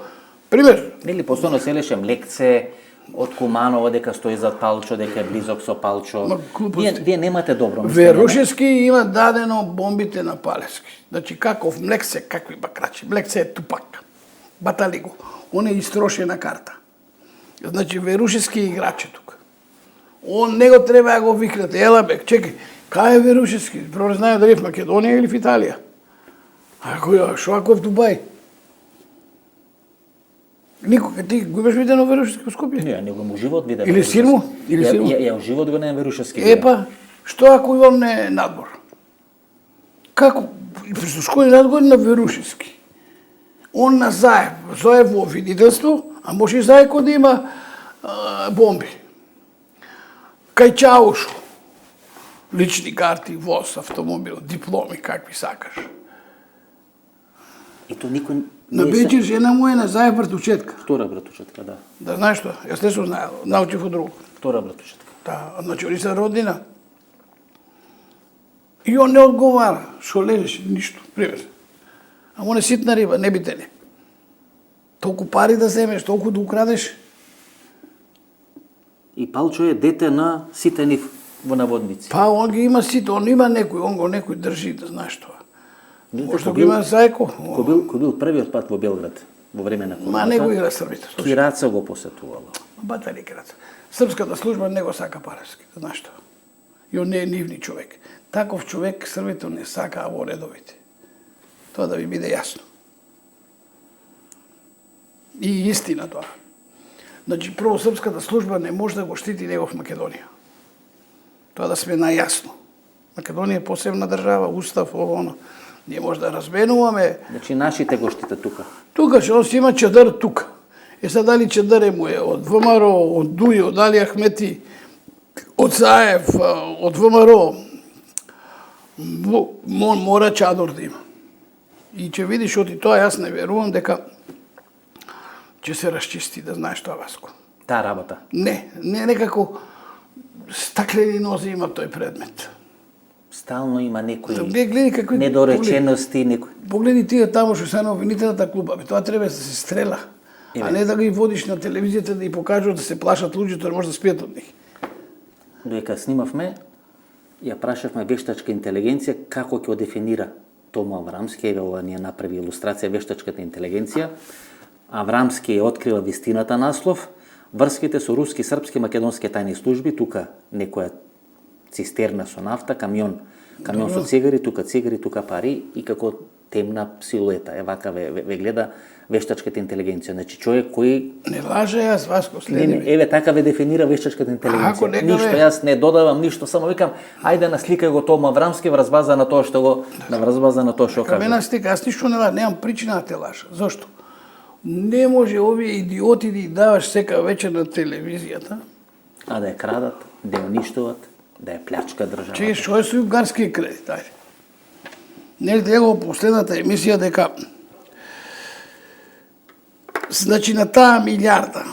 пример...
Нели постојано се леше млекце, од Куманово дека стои зад Палчо, дека е близок со Палчо.
Ма, глупости.
Вие немате добро мислење.
Верушевски има дадено бомбите на Палевски. Значи каков Млексе, какви бакрачи. Млексе е тупак. Батали го. Он е истрошена карта. Значи Верушевски е играч тука. Он него треба да го викнете. Ела бе, чекај, кај е Верушевски? Прво не знае дали в Македонија или в Италија. Ако шо ако в Дубај? Никога ти го имаш видено Верушевски во Скопје?
Не, него му живот виде.
Или сирмо? Или сирмо?
Ја живот го не Верушевски.
Епа, што ако Иван не е надбор? Како? Што е надбор на Верушевски? Он на Заев во обвинителство, а може и Заеко да има бомби. Кај Чаушу, лични карти, воз, автомобил, дипломи, какви сакаш.
И то никој
На Бечир жена му е на Заев братучетка.
Втора братучетка, да.
Да знаеш што? Јас не сум знаел, научив од друго.
Втора братучетка.
Да, значи они се родина. И он не одговара, што лежиш, ништо, пример. А он е ситна риба, не бите ли. Толку пари да земеш, толку да украдеш.
И Палчо е дете на сите нив во наводници.
Па он ги има сите, он има некој, он го некој држи, да знаеш тоа.
Видите,
Може да го има Зајко.
Кој бил првиот пат во Белград во време на
Ма не го игра Србите.
Кираца го посетувала.
Батали Кираца. Српската служба не го сака Палевски, да знаеш тоа. И он не е нивни човек. Таков човек Србите не сака во редовите. Тоа да ви биде јасно. И истина тоа. Значи, прво, српската служба не може да го штити него в Македонија. Тоа да сме најасно. Македонија е посебна држава, устав, ово, оно. Ние може да разменуваме.
Значи нашите го штитат тука.
Тука што он си има чадар тука. Е sad дали чадаре му е од ВМРО, од Дујо, од Али Ахмети, од Заев, од ВМРО, мора чадор да има. И ќе видиш оти тоа, јас не верувам дека ќе се расчисти, да знаеш тоа, Васко.
Таа работа.
Не некако стаклени нози има тој предмет.
Стално има некои
Гледи какви
недоречености, некои.
Погледи тие таму што се на обвинителната клуба, бе, тоа треба да се стрела. А не да ги водиш на телевизијата да ги покажуват да се плашат луѓето, да може да спијат од нив.
Додека снимавме, ја прашавме вештачка интелигенција како ќе дефинира Томо Аврамски, еве ова ни ја направи илустрација вештачката интелигенција. Аврамски ја открива вистината наслов, врските со руски, српски, македонски тајни служби, тука некоја цистерна со нафта, камион со цигари, тука пари и како темна силуета. Е вака ве гледа вештачката интелигенција. Значи човек кој
Не лаже јас, Васко, следи.
еве така ве дефинира вештачката интелигенција. Ништо јас не додавам, ништо, само викам ајде насликај го Томо Аврамски врз база на тоа што кажа.
Мене стика, јас ништо не лажам, немам причина да те лажа. Зошто? Не може овие идиоти да ги даваш сека вечер на телевизијата.
А да ја крадат, да ја уништуват, да ја плячка државата.
Чеј, што е со југарскиот кредит, ајде. Нели него последната емисија дека значи на таа милиарда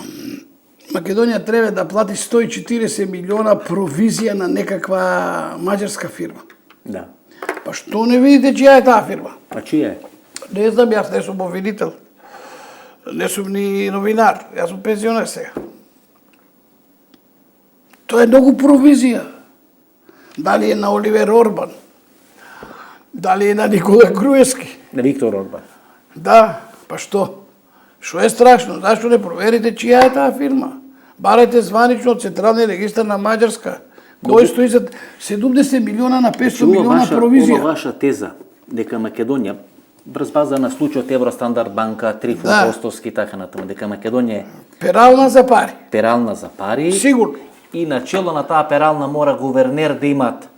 Македонија треба да плати 140 милиона провизија на некаква маđарска фирма.
Да.
Па што не видите чија е таа фирма?
А чија е?
Не знам, јас не сум обвинител. Не сум ни новинар, јас сум пензионер сега. Тоа е многу провизија. Дали е на Оливер Орбан, дали е на Никола Груевски.
На Виктор Орбан.
Да, па што? Што е страшно? Зашто не проверите чија е таа фирма? Барате званично од Централниот регистар на Маđарска. Кој стои за 70 милиона на 500 милиона провизија?
Ова ваша теза дека Македонија врз база на случајот Евростандард банка, Трифон Костовски, така натаму, дека Македонија е
перална за пари.
перална за пари.
Сигурно.
И на чело на таа перална мора гувернер да имат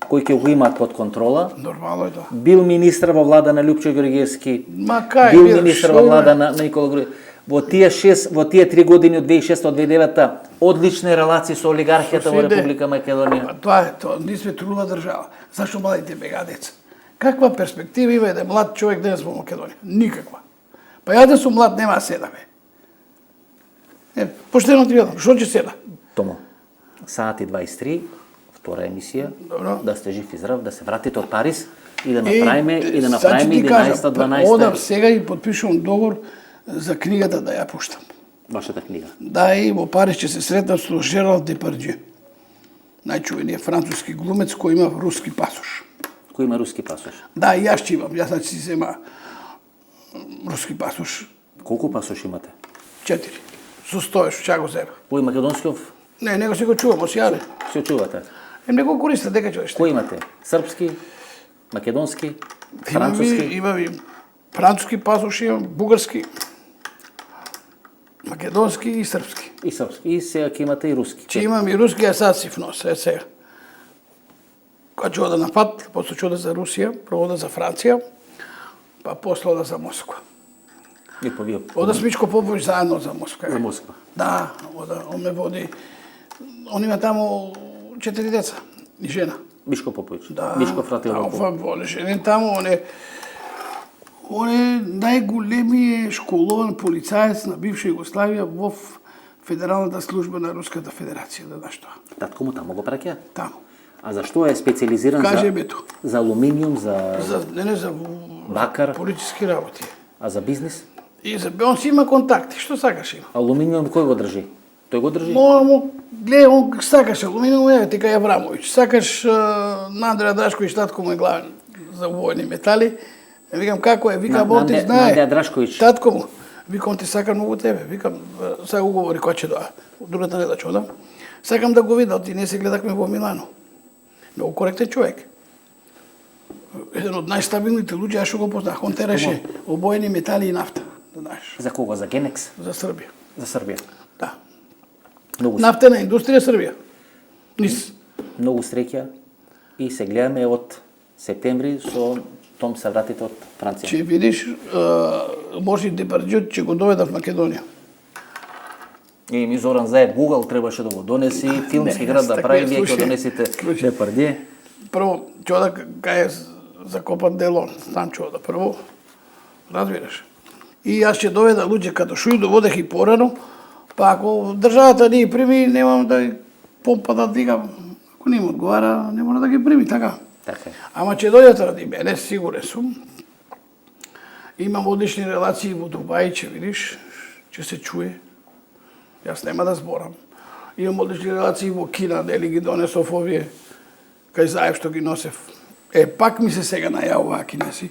кој ќе го имат под контрола.
Нормално е тоа.
Бил министр во влада на Лјупчо Ѓорѓевски.
Ма кај
бил министр во влада на Никола Груевски. Во тие 3 години од 2006 до 2009 одлични релации со олигархијата во Република Македонија.
Па тоа е тоа, ние сме трудна држава. Зашто младите бега деца? Каква перспектива има да е млад човек денес во Македонија? Никаква. Па ја да сум млад нема седа бе. Поштено ти видам, што ќе седа?
Томо, саат и 23, втора емисија,
Добро.
да сте жив и здрав, да се вратите од Париз и да направиме 11-12.
Одам сега и подпишувам договор за книгата да ја пуштам.
Вашата книга.
Да, и во Париж ќе се сретнав со Жерар Депардје. Најчувениот француски глумец кој има руски пасош.
Кој има руски пасош?
Да, и јас ќе имам. Јас си зема руски пасош.
Колку пасош имате?
4. Со стоеш, ќе го зема.
Кој македонскиот?
Не, него си го чувам, осјале.
Се чувате?
Не го користам, дека ќе
Кој имате? Српски, македонски, француски?
Имам и француски пасош, имам бугарски, македонски и српски.
И српски. И сега ќе имате и руски.
Че имам и руски, а сад си внос, сега. Кога ќе ода на пат, после ќе ода за Русија, прво ода за Франција, па после ода за Москва.
И па вие
Ода с Мичко Попович заедно за Москва.
за Москва.
Да, ода, он ме води. Он има таму 4 деца и жена.
Мишко Попович.
Да,
Мишко фратил
да,
во
он е женен таму, он е најголемиот школован полицаец на бивша Југославија во Федералната служба на Руската Федерација, да знаеш тоа.
Татко му таму го праќа?
Таму.
А зашто е специализиран
Каже бето.
за алуминиум, за
Не за
бакар,
политички работи.
а за бизнис?
И за он си има контакти, што сакаш има.
Алуминиум кој го држи? Тој го држи?
Но гледа, он сакаш алуминиум, еве ти кај Аврамовиќ. Сакаш на Андреа Драшковиќ, татко му е главен за војни метали. Викам како е, вика Бог ти знае.
Андреа Драшковиќ.
Татко му. Викам ти сакам многу тебе. Викам сега уговори кој ќе доа. Другата недела ќе одам. Сакам да го видам, ти не се гледахме во Милано. Многу коректен човек. Еден од најстабилните луѓе, јас што го познах. Он тераше обоени метали и нафта. Да знаеш.
За кого? За Генекс?
За Србија.
За Србија.
Да.
Многу,
Нафтена индустрија Србија. НИС.
многу среќа и се гледаме од септември со Том се вратите од Франција.
Че видиш, може и Депардје ќе го доведа в Македонија.
И ми Зоран Заев Google требаше да го донеси, филмски град да прави, вие ќе донесите Депардје.
Прво, ќе ода кај е закопан Делон, там ќе ода прво. Разбираш? И јас ќе доведа луѓе като што доводех и порано, па ако државата не ги прими, немам да помпа да дигам. Ако не им одговара, не мора да ги прими, така.
Така е.
Ама ќе дојдат ради мене, сигурен сум. Имам одлични релации во Дубај, ќе видиш, ќе се чуе. Јас нема да зборам. Имам одлични релации во Кина, дели ги донесов овие, кај Заев што ги носев. Пак ми се сега најавуваа кинеси.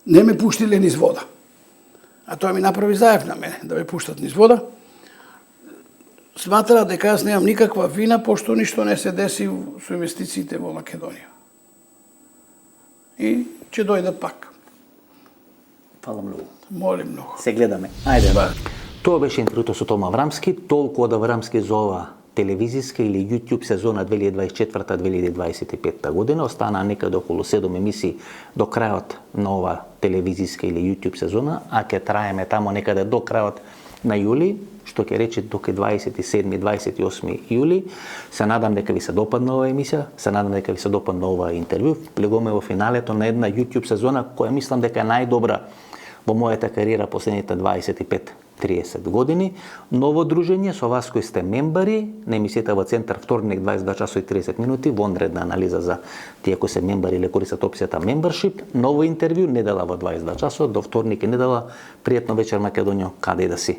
Не ме пуштиле низ вода. А тоа ми направи Заев на мене, да ме пуштат низ вода. Сматра дека јас немам никаква вина, пошто ништо не се деси со инвестициите во Македонија. И ќе дојдат пак.
Фала многу.
Молим многу.
Се гледаме. Ајде. Тоа беше интервјуто со Том Аврамски, толку од Аврамски за ова телевизиска или YouTube сезона 2024-2025 година. Остана некаде околу 7 емисии до крајот на ова телевизиска или YouTube сезона, а ќе траеме тамо некаде до крајот на јули, што ќе рече до 27-28 јули. Се надам дека ви се допадна оваа емисија, се надам дека ви се допадна ова интервју. Влегуваме во финалето на една YouTube сезона која мислам дека е најдобра во мојата кариера последните 25-30 години. Ново дружење со вас кои сте мембари на емисијата во Центар вторник 22 часот и 30 минути, вонредна анализа за тие кои се мембари или користат опцијата membership. Ново интервју недела во 22 часот, до вторник и недела. Пријатно вечер Македонија, каде и да си.